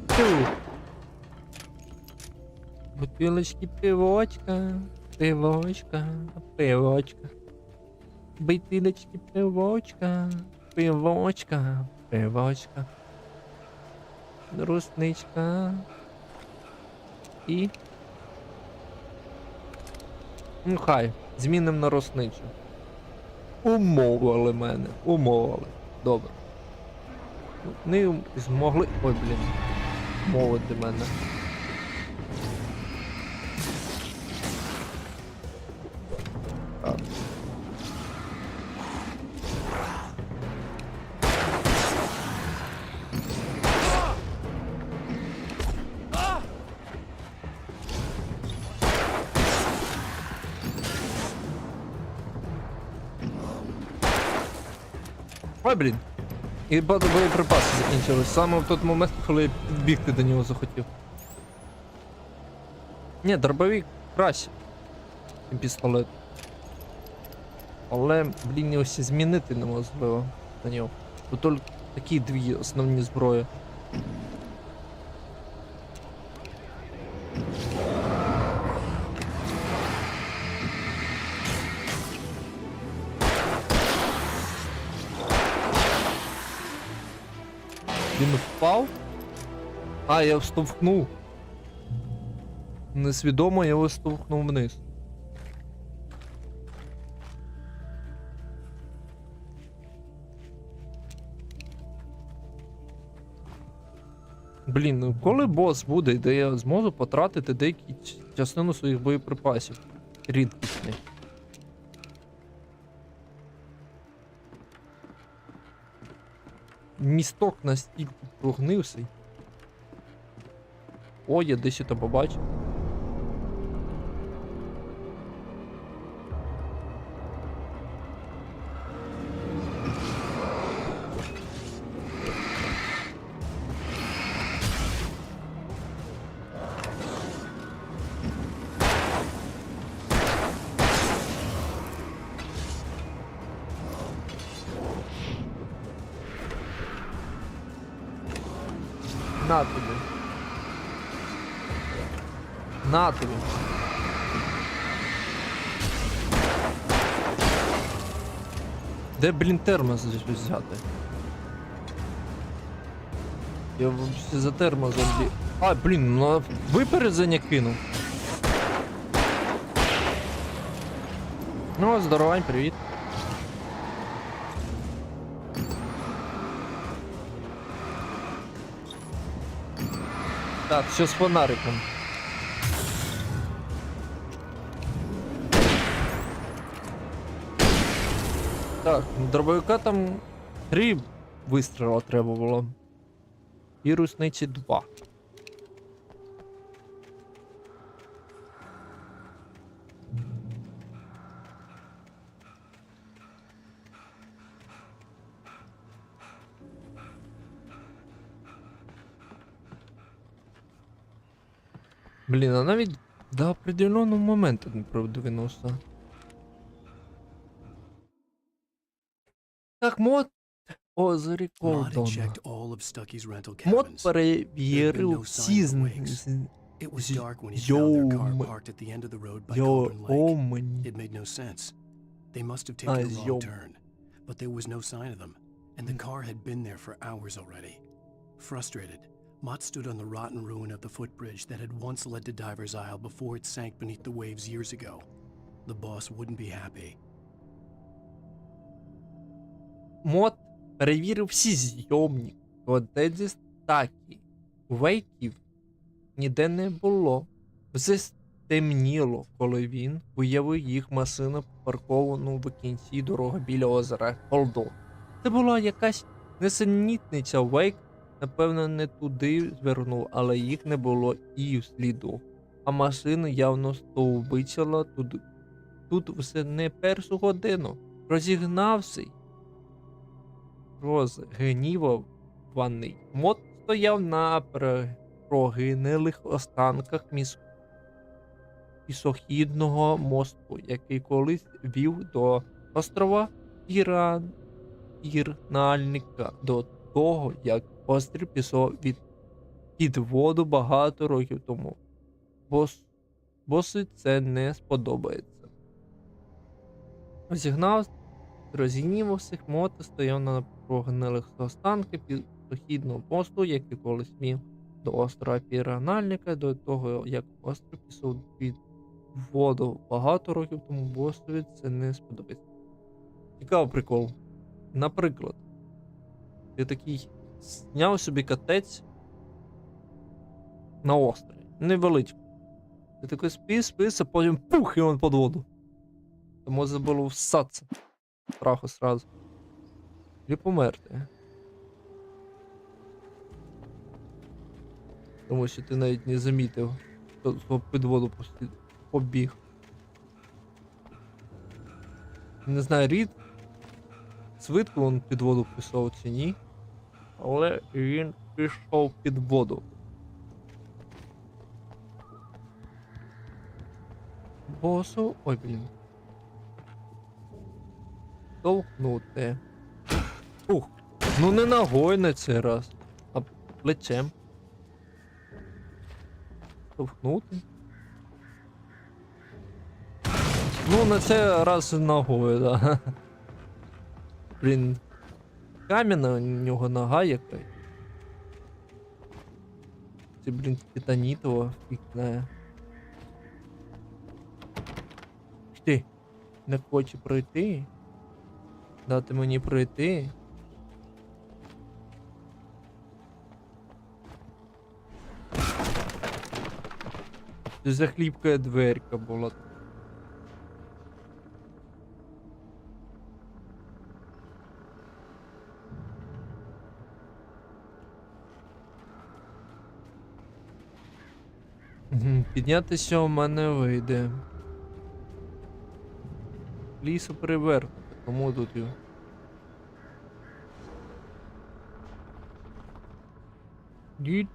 Тю. Бутилочки пивочка. Пивочка. Пивочка. Бутилочки пивочка. Пивочка. Пивочка. Русничка. І. Ну хай, змінимо на русничу. Умовили мене. Умовили. Добре. Не змогли. Ой, блін. Мовити мене. Так. Ой, блін. І боєприпаси закінчились. Саме в той момент, коли я підбігти до нього захотів. Ні, дробовик краще, ніж пістолет. Але, блін, його ще змінити неможливо на нього. Тут тільки такі дві основні зброї. Він впав? А, я вштовхнув. Несвідомо я його штовхнув вниз. Блін, ну коли бос буде, де я зможу потратити деякі частину своїх боєприпасів. Рідкісних. Місток настільки прогнивший. О, я десь це побачив. На тобі. На тобі. Де, блін, термос взяти? Я взагалі за термозом блін. А, блін, на випередження кинув. Ну, здоровань, привіт. Так, що з фонариком? Так, дробовика там 3 вистріла треба було. І рушниці 2. Блін, а навіть до определеного моменту не продвинувся. Так, мод озері Колдона. Мод перевірив всі It was dark when he found their car parked at the end of the road by Goblin Lake. It made no sense. They must have taken a wrong turn, but there was no sign of them, and the car had been there for hours already. Frustrated, Mott stood on the rotten ruin of the footbridge that had once led to Diver's Isle before it sank beneath the waves years ago. The boss wouldn't be happy. Мод перевірив всі зйомні котеджі стакі. Вейків ніде не було. Все стемніло, коли він виявив їх машину, парковану в кінці дороги біля озера Колдон. Це була якась несенітниця. Вейк, напевно, не туди звернув, але їх не було і в сліду. А машина явно стовбичила тут все не першу годину. Розігнався. Розгніваний. Мод стояв на прогинилих останках пісохідного мосту, який колись вів до острова Пірнальника, до того, як острів пішов під воду багато років тому. Босу це не сподобається. Розігнівався моти стояв на прогнилих останках пісохідного мосту, який колись вів до острова Пірнальника, до того, як острів пішов під воду багато років тому. Босові це не сподобається. Цікавий прикол. Наприклад, ти такий зняв собі катець на острові. Невеличкий. Ти такий спис, а потім пух, і він під воду. То може було всатися. Страху сразу. І померти. Тому що ти навіть не замітив, що під воду побіг. Не знаю, швидко він під воду пішов чи ні. Але він пішов під воду. Босу... Ой, блін. Толкнути. Ух. Ну не ногою на цей раз, а плечем. Толкнути. Ну на цей раз ногою, да. Блін. Кам'яна у нього нога яка. Це, блін, титанітова, фіг знає. Ти не хоче пройти? Дати мені пройти? Це за хлібка дверка була. Піднятися у мене вийде. Лісу перевернути, кому тут його? Дід.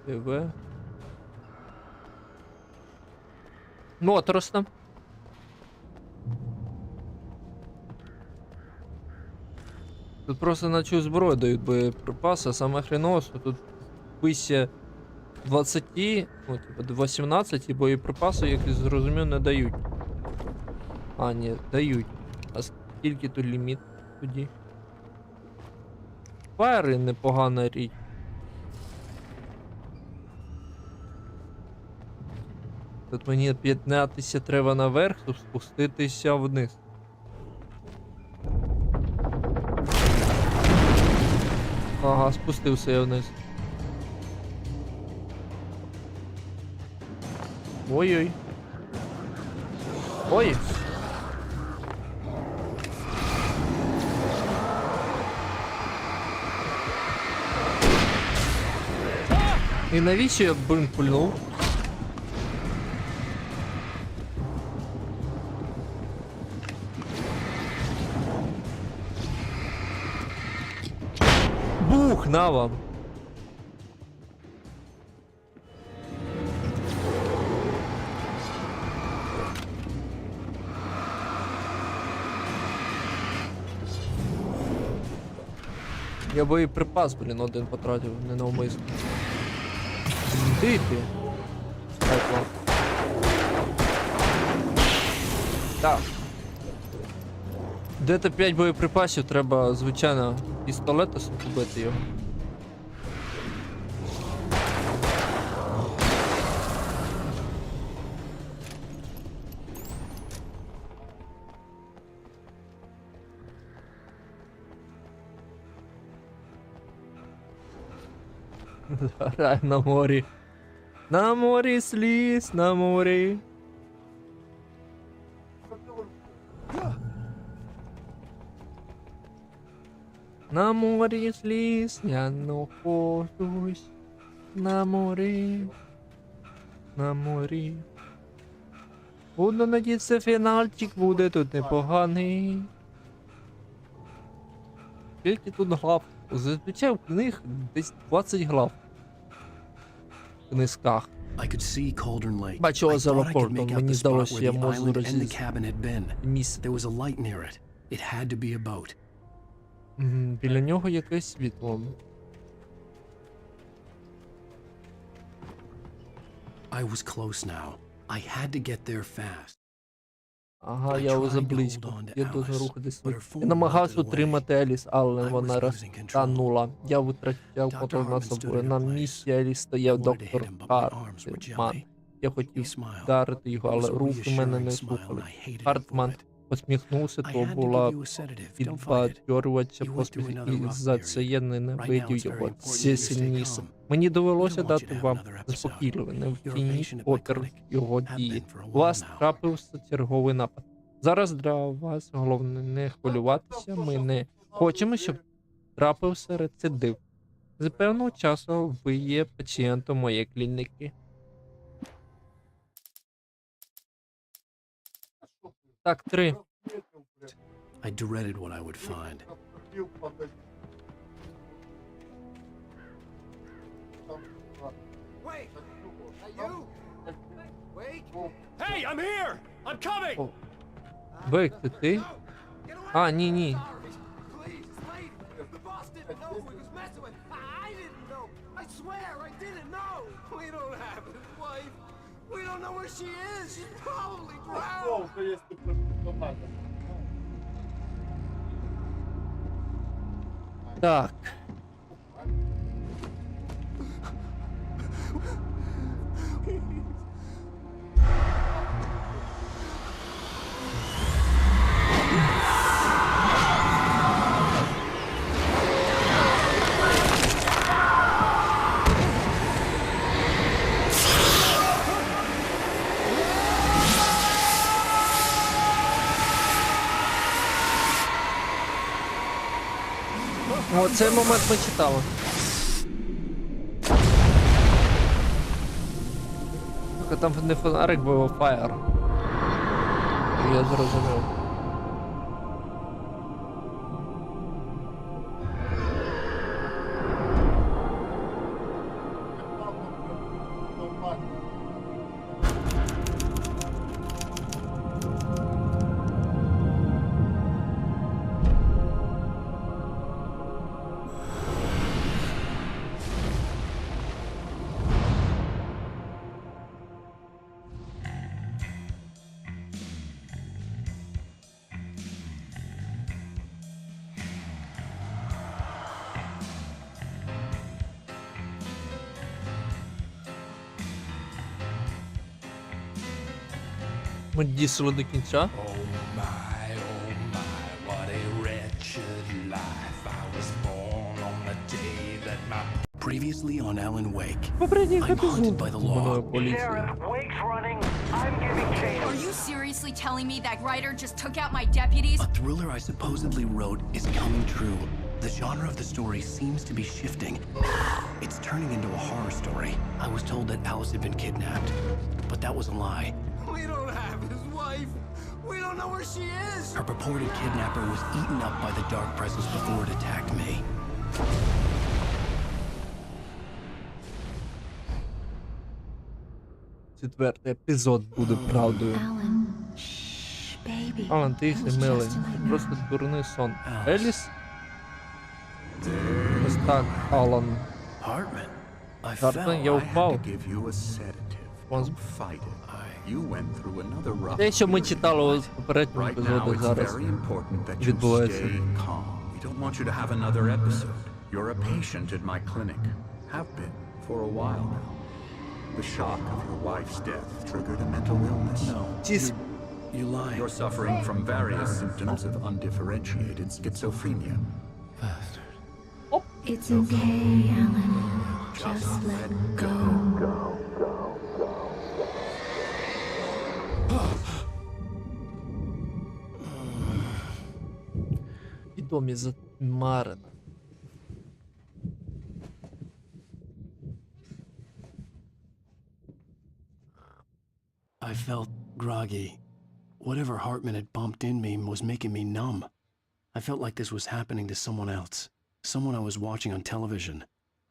ТВ. Моторошно. Тут просто на цю зброю дають боєприпаси, а саме хреново, що тут вище 20, ну типа 18 боєприпаси, як зрозумів, не дають. А, ні, дають. А скільки тут ліміт тоді? Фаєри непогана річ. Тут мені піднятися треба наверх, щоб спуститися вниз. Ага, спустився я вниз. Ой-ой. Ой! І навіщо я, блин, пульнув? Бух, на вам! Я боєприпас, блін, один потратив, ненавмисно. Де ти? Так, ладно. Так. Де-то 5 боєприпасів, треба, звичайно, пістолета побити його. Рай на морі. На морі сліз, на морі. На морі сліз, я нахожусь. На морі. На морі. Буду надіятися, фінальчик буде тут непоганий. Скільки тут глав? Зазвичай в книг десь 20 глав. В книжках. I could see Cauldron Lake. Бачу I озеро thought I could Портон. make out Мені the spot здалося, where я the можу island and the розрізати cabin had been. місце. There was a light near it. It had to be a boat. Біля нього якесь світло. I was close now. I had to get there fast. Ага, I я tried вже to близько. hold on to Я должен Alice, рухатись. but her Я phone намагався melted away. утримати Еліс, але I вона was losing розтанула. Я витрачав Dr. контроль над Hartman stood собою. in her На place. місці Еліс стояв I wanted to доктор hit him, but my arms were Хартман. jelly. Я He хотів smiled. вдарити його, It але was a руки мене не reassuring smile, слухали. and I hated him Хартман for it. посміхнувся, I то had to була give you a sedative. Don't fight it. підбадьорювача You went through посміх, another і rough за period. це я Right now ненавидів it's very його important ще you stay сильніше. calm. Мені довелося We don't want дати you to have вам another episode. заспокійливе, не You're a вчиніть patient at my опір clinic. його Have дії. been for a У while вас now. трапився черговий напад. Зараз для вас головне не хвилюватися, ми не хочемо, щоб трапився рецидив. З певного часу ви є пацієнтом моєї клініки. Так, 3. I dreaded what I would find. Wait! You? Wake? Hey, I'm here! I'm coming! Вейк, це ти? А, ні. Please, lady! The boss didn't know who he was messing with! I didn't know! I swear, I didn't know! We don't have his wife! We don't know where she is! She's probably drowned! Так. О, цей момент ми читали. Тільки там не фонарик, бо фаєр. Я зрозумів. Ми дійшли до кінця. Oh my, what a wretched life. I was born on the day that my Previously on Alan Wake. Попередніх I'm haunted by епізодах the з мною law. поліції. Wake's running. I'm giving chase. Are you seriously telling me that writer just took out my deputies? A thriller I supposedly wrote is coming true. The genre of the story seems to be shifting. It's turning into a horror story. I was told that Alice had been kidnapped, but that was a lie. We don't have his wife! We don't know where she is! Her purported kidnapper was eaten up by the dark presence before it attacked me. Четвертий епізод буде правдою. Alan, shh, baby. Алан, That тихий, was милий. just a nightmare. Просто дурний сон. Alice. Еліс? Ось так, Алан. Hartman, I Хартман, я fell. впав. Give you a sedative. Was- Don't fight it. You went through another rough Те, що ми period. читали у попередньому Right now, епізоді, it's зараз very important that you відбувається. stay calm. We don't want you to have another episode. You're a patient at my clinic. Have been for a while now. The shock of your wife's death triggered a mental illness. No, Tis- you lied. You're suffering from various symptoms of undifferentiated schizophrenia. It's okay, Alan. Just let go. Відомі затьмарена. I felt groggy. Whatever Hartman had pumped in me was making me numb. I felt like this was happening to someone else. Someone I was watching on television.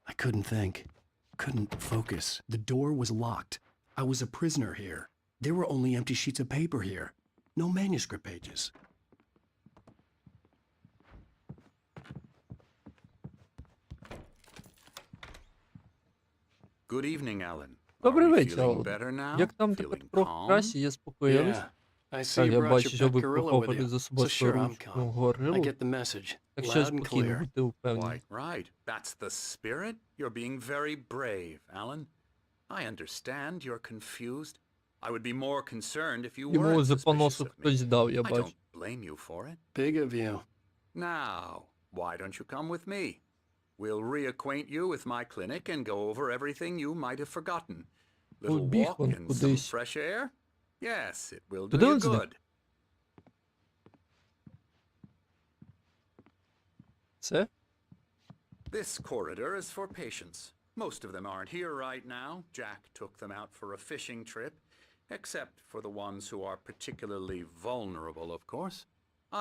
I couldn't think. Couldn't focus. The door was locked. I was a prisoner here. There were only empty sheets of paper here. No manuscript pages. Good evening, Alan. Добрий Are you вечір, feeling Алан. better now? Як там тепер Feeling трохи calm? краще, я спокоїлась. Yeah. I see Так, you я brought бачу, your що pet ви gorilla with похопили you. за So собою sure, I'm ручну calm. I горилу. get the message. Так що Loud and спокійно, clear. будьте впевнені. Quite right. That's the spirit. You're being very brave, Alan. I understand you're confused. I would be more concerned if you Йому weren't за suspicious поносу of me. хтось дав, я I бачу. don't blame you for it. Big of you. Now, why don't you come with me? We'll reacquaint you with my clinic and go over everything you might have forgotten. Little Убіг walk він and some кудись. fresh air? Yes, it will do Туди you він зник? good. Це? This corridor is for patients. Most of them aren't here right now. Jack took them out for a fishing trip, except for the ones who are particularly vulnerable, of course.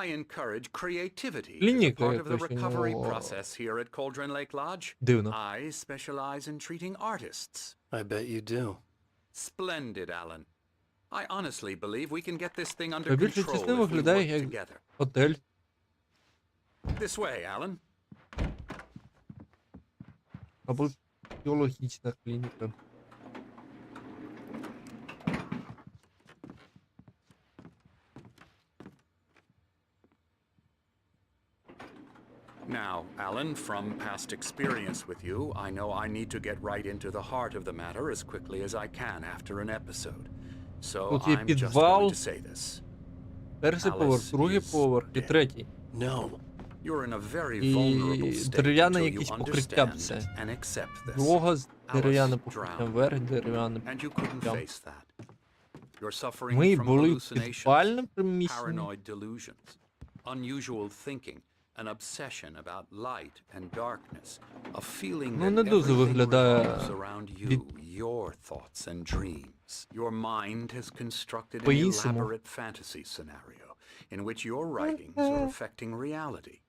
I encourage creativity as a Клініка part of the якась у recovery нього process here at Cauldron Lake Lodge. дивна. I specialize in treating artists. I bet you do. Splendid, Alan. I honestly believe we can get this thing under Та більша control частина if we виглядає work як together. готель. This way, Alan. Або біологічна клініка. Now, Alan, from past experience with you, I know I need to get right into the heart of the matter as quickly as I can after an episode. So Тут є I'm just підвал. going to say this. Перший поверх, другий поверх і третій. No. You're in a very І vulnerable state дерев'яне until якесь you покриття understand все. it and accept this. Підлога з дерев'яне Alice покриттям, drowned, верх дерев'яне and you couldn't покриттям. face that. You're suffering Ми from були в hallucinations, підвальному приміщенні. paranoid delusions, unusual thinking, an obsession about light and darkness, a feeling Ну, that не дуже everything виглядає revolves around you, your thoughts and dreams. Your mind has constructed an По-іншому. elaborate fantasy scenario in which your writings are affecting reality.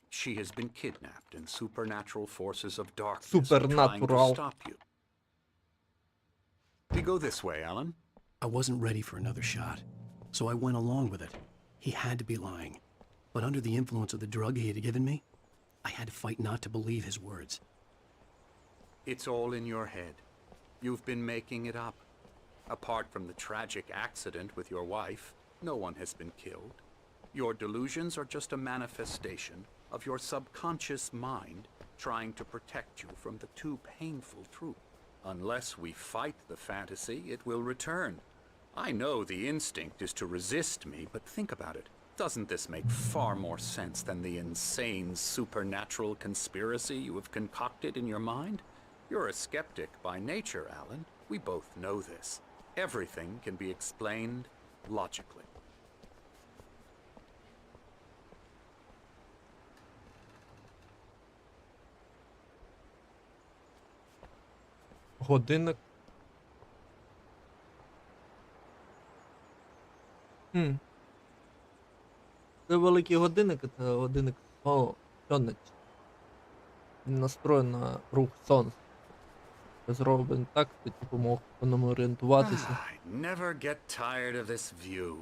She has been kidnapped and supernatural forces of darkness are trying to Supernatural. stop you. We go this way, Alan. I wasn't ready for another shot, so I went along with it. He had to be lying. But under the influence of the drug he had given me, I had to fight not to believe his words. It's all in your head. You've been making it up. Apart from the tragic accident with your wife, no one has been killed. Your delusions are just a manifestation of your subconscious mind trying to protect you from the too painful truth. Unless we fight the fantasy, it will return. I know the instinct is to resist me, but think about it. Doesn't this make far more sense than the insane supernatural conspiracy you have concocted in your mind? You're a skeptic by nature, Alan. We both know this. Everything can be explained logically. Годинник. Це великий годинник, це годинник сонячний. Він настроєний на рух сонця. Зроблений так, що типу мог по ньому орієнтуватися. I never get tired of this view.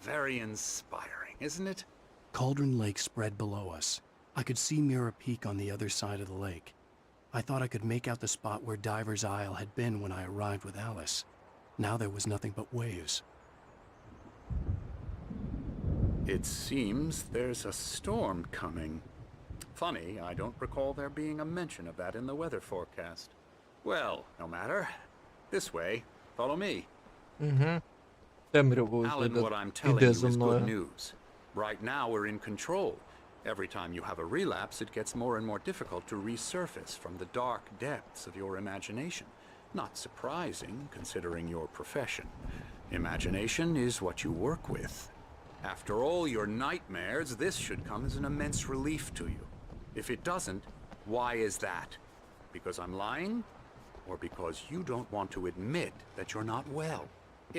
Very inspiring, isn't it? Cauldron Lake spread below us. I could see Mirror Peak on the other side of the lake. I thought I could make out the spot where Diver's Isle had been when I arrived with Alice. Now there was nothing but waves. It seems there's a storm coming. Funny, I don't recall there being a mention of that in the weather forecast. Well, no matter. This way. Follow me. Темряву Alan, what I'm telling іде you за is good мною. news. Right now we're in control. Every time you have a relapse, it gets more and more difficult to resurface from the dark depths of your imagination. Not surprising, considering your profession. Imagination is what you work with. After all your nightmares, this should come as an immense relief to you. If it doesn't, why is that? Because I'm lying? Or because you don't want to admit that you're not well?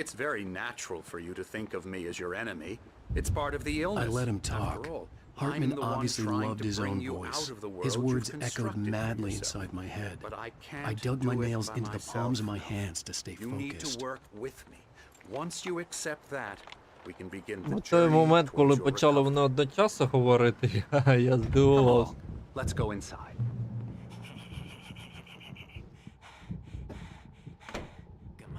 It's very natural for you to think of me as your enemy. It's part of the illness. I let him talk. After all, Hartman the one obviously trying loved to his bring own you voice. out of the His world words you've echoed constructed for madly yourself. inside my head. But I can't I dug my do it nails by into the myself. palms of my hands to stay You need to focused. work with me. Once you accept that, we can begin the Ну, той journey момент, коли towards your почали вони recovery. одночасно говорити, я Come здивувався. along. Let's go inside. Come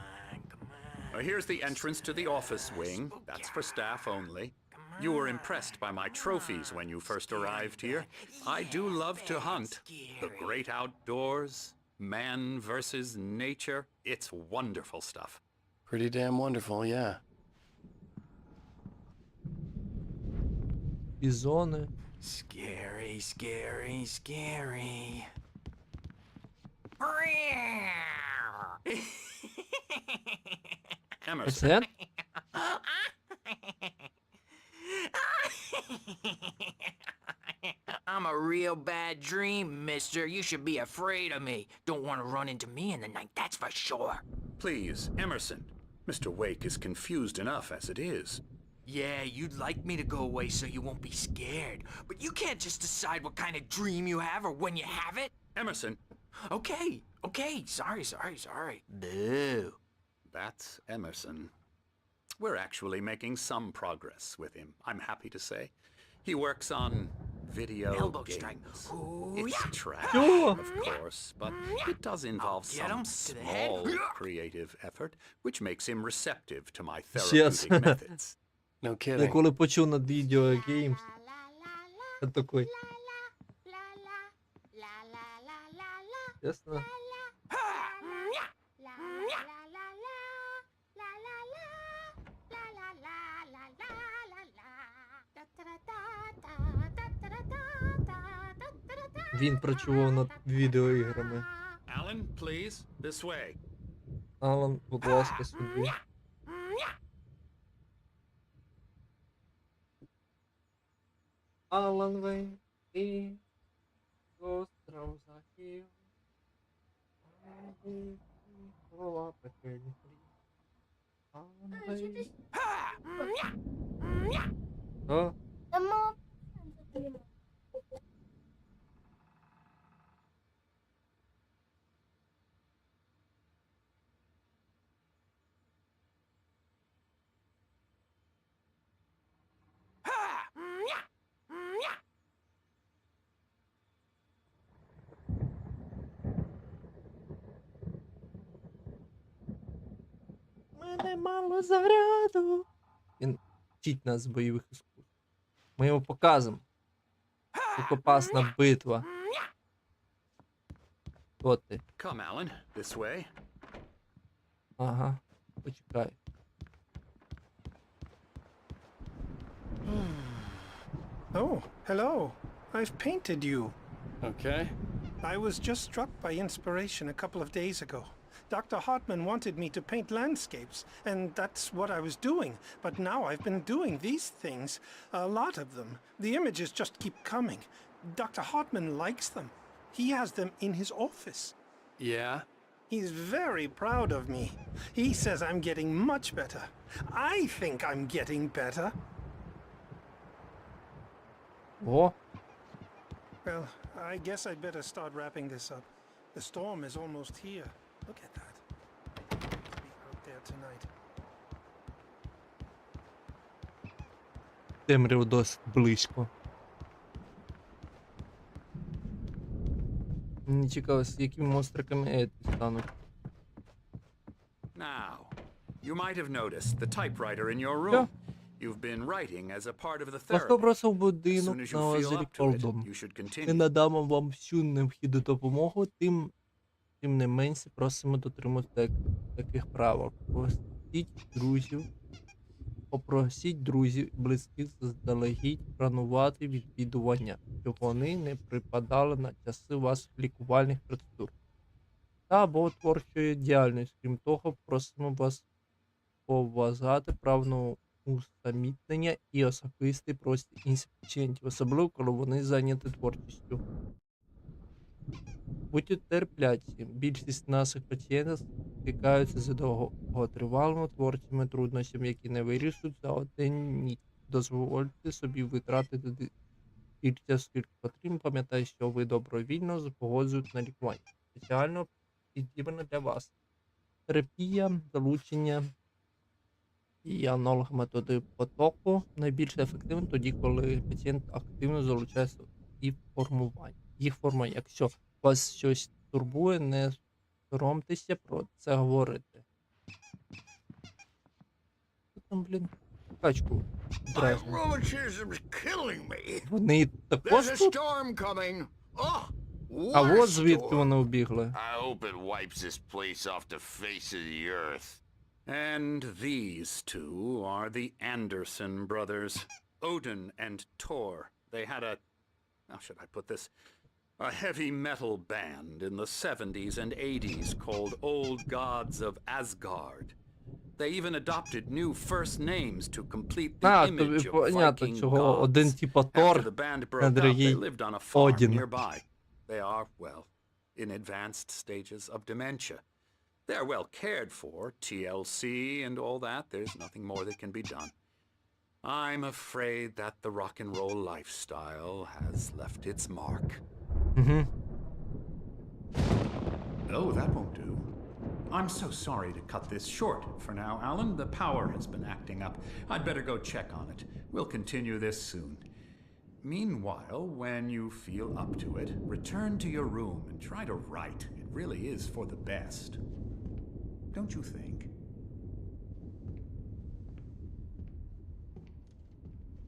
on. Here's the entrance to the office wing. That's for staff only. You were impressed by my trophies when you first arrived here. I do love to hunt. The great outdoors, man versus nature. It's wonderful stuff. Pretty damn wonderful, yeah. Бізони. Scary, scary, scary. Emerson, Оце? I'm a real bad dream, mister. You should be afraid of me. Don't want to run into me in the night, that's for sure. please, Emerson. Mr. Wake is confused enough as it is. Yeah, you'd like me to go away so you won't be scared. But you can't just decide what kind of dream you have or when you have it. Emerson, Okay, sorry. Boo. that's Emerson. We're actually making some progress with him, I'm happy to say. He works on video Elbow games. strike. Ooh, It's yeah. trash, Sure. of course, but it does involve Get him some to the head. small creative effort, which makes him receptive to my Yes. therapeutic methods. No Я kidding. коли почув над відео Games, я такий, чесно. Він працював над відеоіграми. Alan, please, this way. Алан, будь ласка, сюди. Alan Wake і остров захів. Голова пекельних рік. Alan Wake. Що? Мене мало заряду. Він вчить нас з бойових іскусств. Ми його показуємо. Рукопасна битва. Хто ти? Come, Alan, this way. Ага. Почекай. Oh, hello. I've painted you. Okay. I was just struck by inspiration a couple of days ago. Dr. Hartman wanted me to paint landscapes, and that's what I was doing. But now I've been doing these things, a lot of them. The images just keep coming. Dr. Hartman likes them. He has them in his office. Yeah? He's very proud of me. He says I'm getting much better. I think I'm getting better. О, Well, I guess I'd better start wrapping this up. The storm is almost here. Look at that. I'll be out there tonight. темрява досить близько. Мені цікаво, з якими монстриками ети стануть. Now, you might have noticed the typewriter in your room. You've been writing as a part of the Вас therapy. попросив As будинок soon as на you feel озері up to it, Колдом. you should Ми continue. надамо вам всю необхідну допомогу, тим не менше просимо дотримувати таких правил. Попросіть друзів і близьких заздалегідь планувати відвідування, щоб вони не припадали на часи ваших лікувальних процедур та або творчої діяльності. Крім того, просимо вас поважати право усамітнення і особистий простір інших пацієнтів, особливо коли вони зайняті творчістю. Будьте терплячі. Більшість наших пацієнтів стикаються з довготривалими творчими труднощами, які не вирішують за один ніч. Дозвольте собі витратити лікуйтеся скільки потрібно. Пам'ятайте, що ви добровільно погоджуєте на лікування. Спеціально підібрано для вас. Терапія, залучення і аналог методи потоку найбільш ефективні тоді, коли пацієнт активно залучається їх формування. Якщо вас щось турбує, не соромтеся про це говорити. Що там, блін, качку My дразнить? rheumatism's killing me. Вони також There's a тут? storm coming. Oh, А what a от звідки storm. вони убігли. I hope it wipes this place off the face of the earth. And these two are the Anderson brothers, Odin and Tor. They had how should I put this? A heavy metal band in the 70s and 80s called Old Gods of Asgard. They even adopted new first names to complete the Тобі image of понятно, Viking чого один gods. типа After Тор, the band а broke up, they другий lived on a farm Один. nearby. They are, well, in advanced stages of dementia. They're well cared for, TLC and all that. There's nothing more that can be done. I'm afraid that the rock and roll lifestyle has left its mark. Угу. Oh, that won't do. I'm so sorry to cut this short for now, Alan. The power has been acting up. I'd better go check on it. We'll continue this soon. Meanwhile, when you feel up to it, return to your room and try to write. It really is for the best. Don't you think?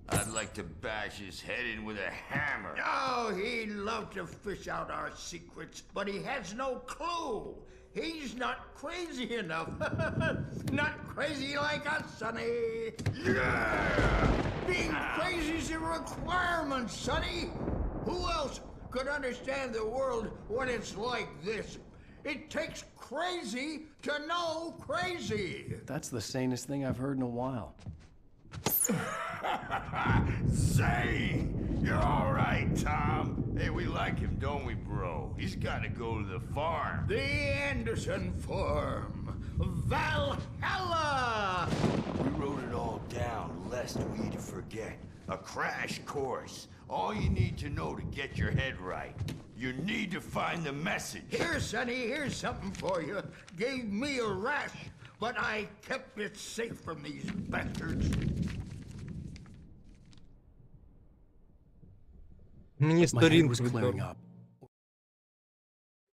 I'd like to bash his head in with a hammer. Oh, he'd love to fish out our secrets, but he has no clue. He's not crazy enough. Not crazy like us, Sonny. Yeah! Being crazy's a requirement, Sonny. Who else could understand the world when it's like this? It takes crazy to know crazy. That's the sanest thing I've heard in a while. Zane! You're all right, Tom. Hey, we like him, don't we, bro? He's got to go to the farm. The Anderson Farm. Valhalla! We wrote it all down, lest we forget. A crash course. All you need to know to get your head right. You need to find the message. Here, Sonny, here's something for you. Gave me a rash, but I kept it safe from these bastards. Мені My head сторінку was clearing відомо. up.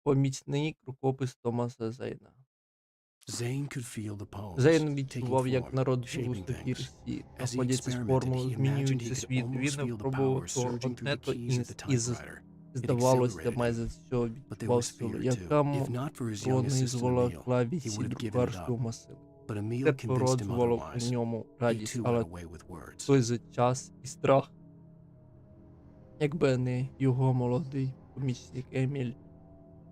Помічний рукопис Томаса Зейна. Zane could feel the poems Зейн taking відчував, як form, народ shaping густо things. гірсі As he знаходяться з experimented, формою, he imagined he змінюється could світ. almost Він feel the пробував power то surging through одне, the то keys of інше. the І typewriter. It здавалося, accelerated майже все But there was відбувався, fear яка too. If not for his young одне assistant звола Emil, he клавісі would have given it друкарського up. масиву. But Emil Це convinced him породжувало otherwise. в ньому He радість, too але went away with words. в той же час і страх. Якби не його молодий помічник Еміль,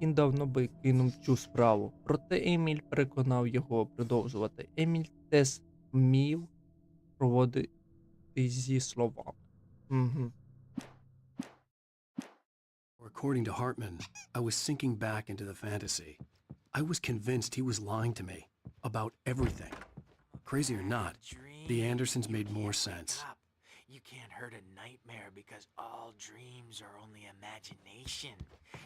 він давно би кинув цю справу. Проте Еміль переконав його продовжувати. Еміль теж вмів проводити зі словами. Угу. According to Hartman, I was sinking back into the fantasy. I was convinced he was lying to me about everything. Crazy or not, the Andersons made more sense. You can't hurt a nightmare because all dreams are only imagination.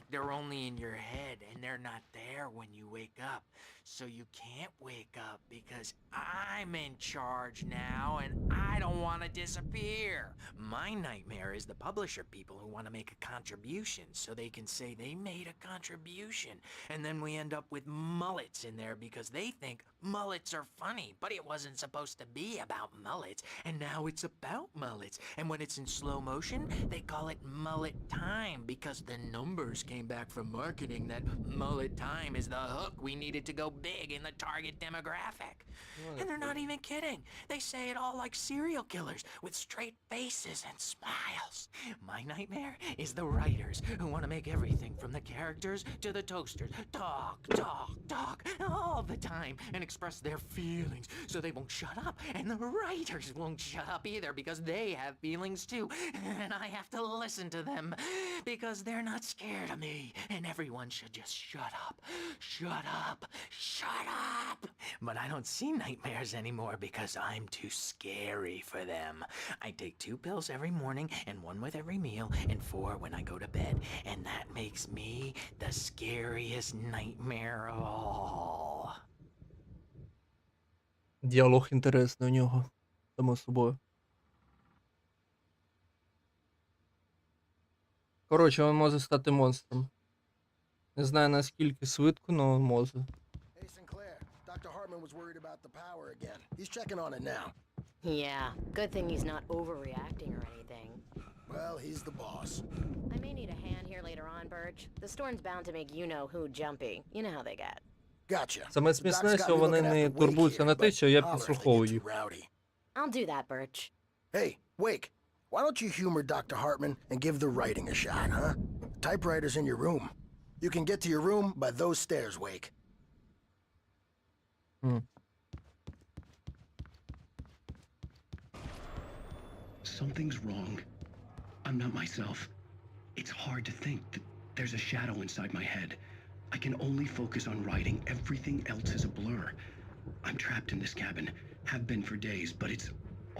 They're only in your head and they're not there when you wake up. So you can't wake up because I'm in charge now and I don't want to disappear. My nightmare is the publisher people who want to make a contribution so they can say they made a contribution. And then we end up with mullets in there because they think mullets are funny, but it wasn't supposed to be about mullets. And now it's about mullets. And when it's in slow motion, they call it mullet time because the numbers came back from marketing that mullet time is the hook we needed to go big in the target demographic. And they're not even kidding. They say it all like serial killers with straight faces and smiles. My nightmare is the writers who want to make everything from the characters to the toasters talk, talk, talk all the time and express their feelings so they won't shut up. And the writers won't shut up either because they they have feelings too, and I have to listen to them because they're not scared of me, and everyone should just shut up. Shut up. Shut up. But I don't see nightmares anymore because I'm too scary for them. I take 2 pills every morning and 1 with every meal and 4 when I go to bed, and that makes me the scariest nightmare of all. Діалог інтересний у нього, само собою. Коротше, він може стати монстром. Не знаю наскільки швидко, але може. Hey, Sinclair. Dr. Hartman was worried about the power again. He's checking on it now. Yeah, good thing he's not overreacting or anything. Well, he's the boss. I may need a hand here later on, Birch. The storm's bound to make you-know-who jumpy. You know how they get. Gotcha. Саме смішне, що вони не турбуються на те, що я підслуховую їх. I'll do that, Birch. Hey, Wake. Why don't you humor Dr. Hartman and give the writing a shot, huh? The typewriter's in your room. You can get to your room by those stairs, Wake. Something's wrong. I'm not myself. It's hard to think that there's a shadow inside my head. I can only focus on writing. Everything else is a blur. I'm trapped in this cabin. Have been for days, but it's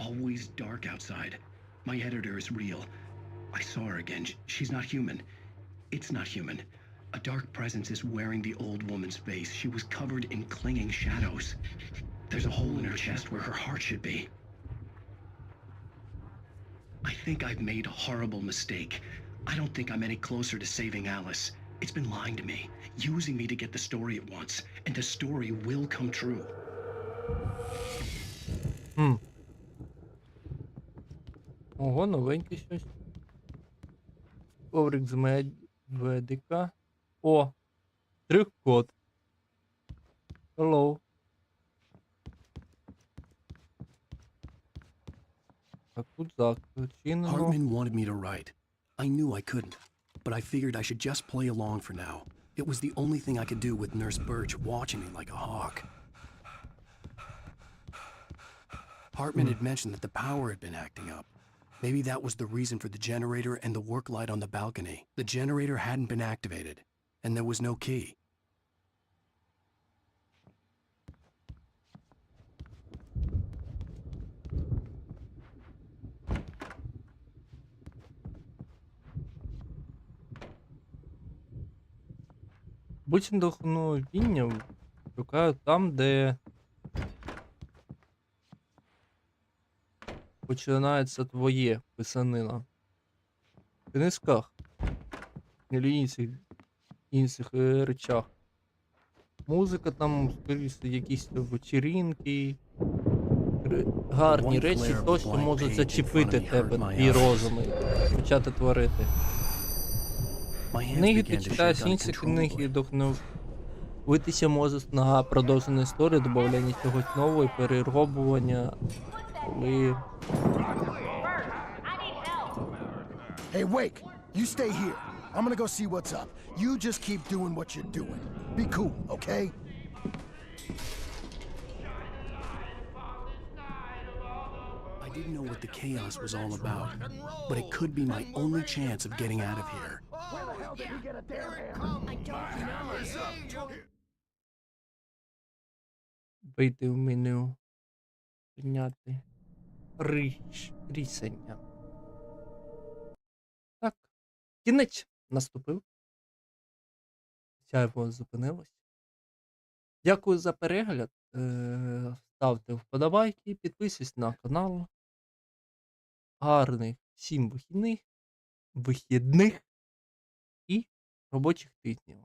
always dark outside. My editor is real. I saw her again. She's not human. It's not human. A dark presence is wearing the old woman's face. She was covered in clinging shadows. There's a hole in her chest where her heart should be. I think I've made a horrible mistake. I don't think I'm any closer to saving Alice. It's been lying to me, using me to get the story it wants, and the story will come true. Ого, новенький щось. Коврик з медика. О! Штрих-код. Hello. Так, тут зачинено. Hartman wanted me to write. I knew I couldn't, but I figured I should just play along for now. It was the only thing I could do with Nurse Birch watching me like a hawk. Hartman had mentioned that the power had been acting up. Maybe that was the reason for the generator and the work light on the balcony. The generator hadn't been activated, and there was no key. Будь-яке вдохновіння шукаю там, де починається твоє писанина. В книжках. Или інших речах. Музика там, скоріше, якісь вечірінки, гарні речі, то, що може зачепити тебе, твій розум, і почати творити. Книги ти читаєш інші книги, вдохновитися можеш на продовження історії, додавання чогось нового і перероблення, коли... Hey, Wake, you stay here. I'm gonna go see what's up. You just keep doing what you're doing. Be cool, okay? I didn't know what the chaos was all about, but it could be my only chance of getting out of here. Where the hell did he get a damn hammer? I don't know. Вийти в меню. Прийняти рішення. Так. Кінець наступив. Сяйво зупинилось. Дякую за перегляд. Ставте вподобайки, підписуйтесь на канал. Гарних всім вихідних і робочих тижнів.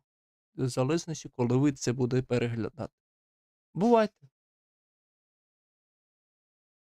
В залежності, коли ви це буде переглядати. Бувайте!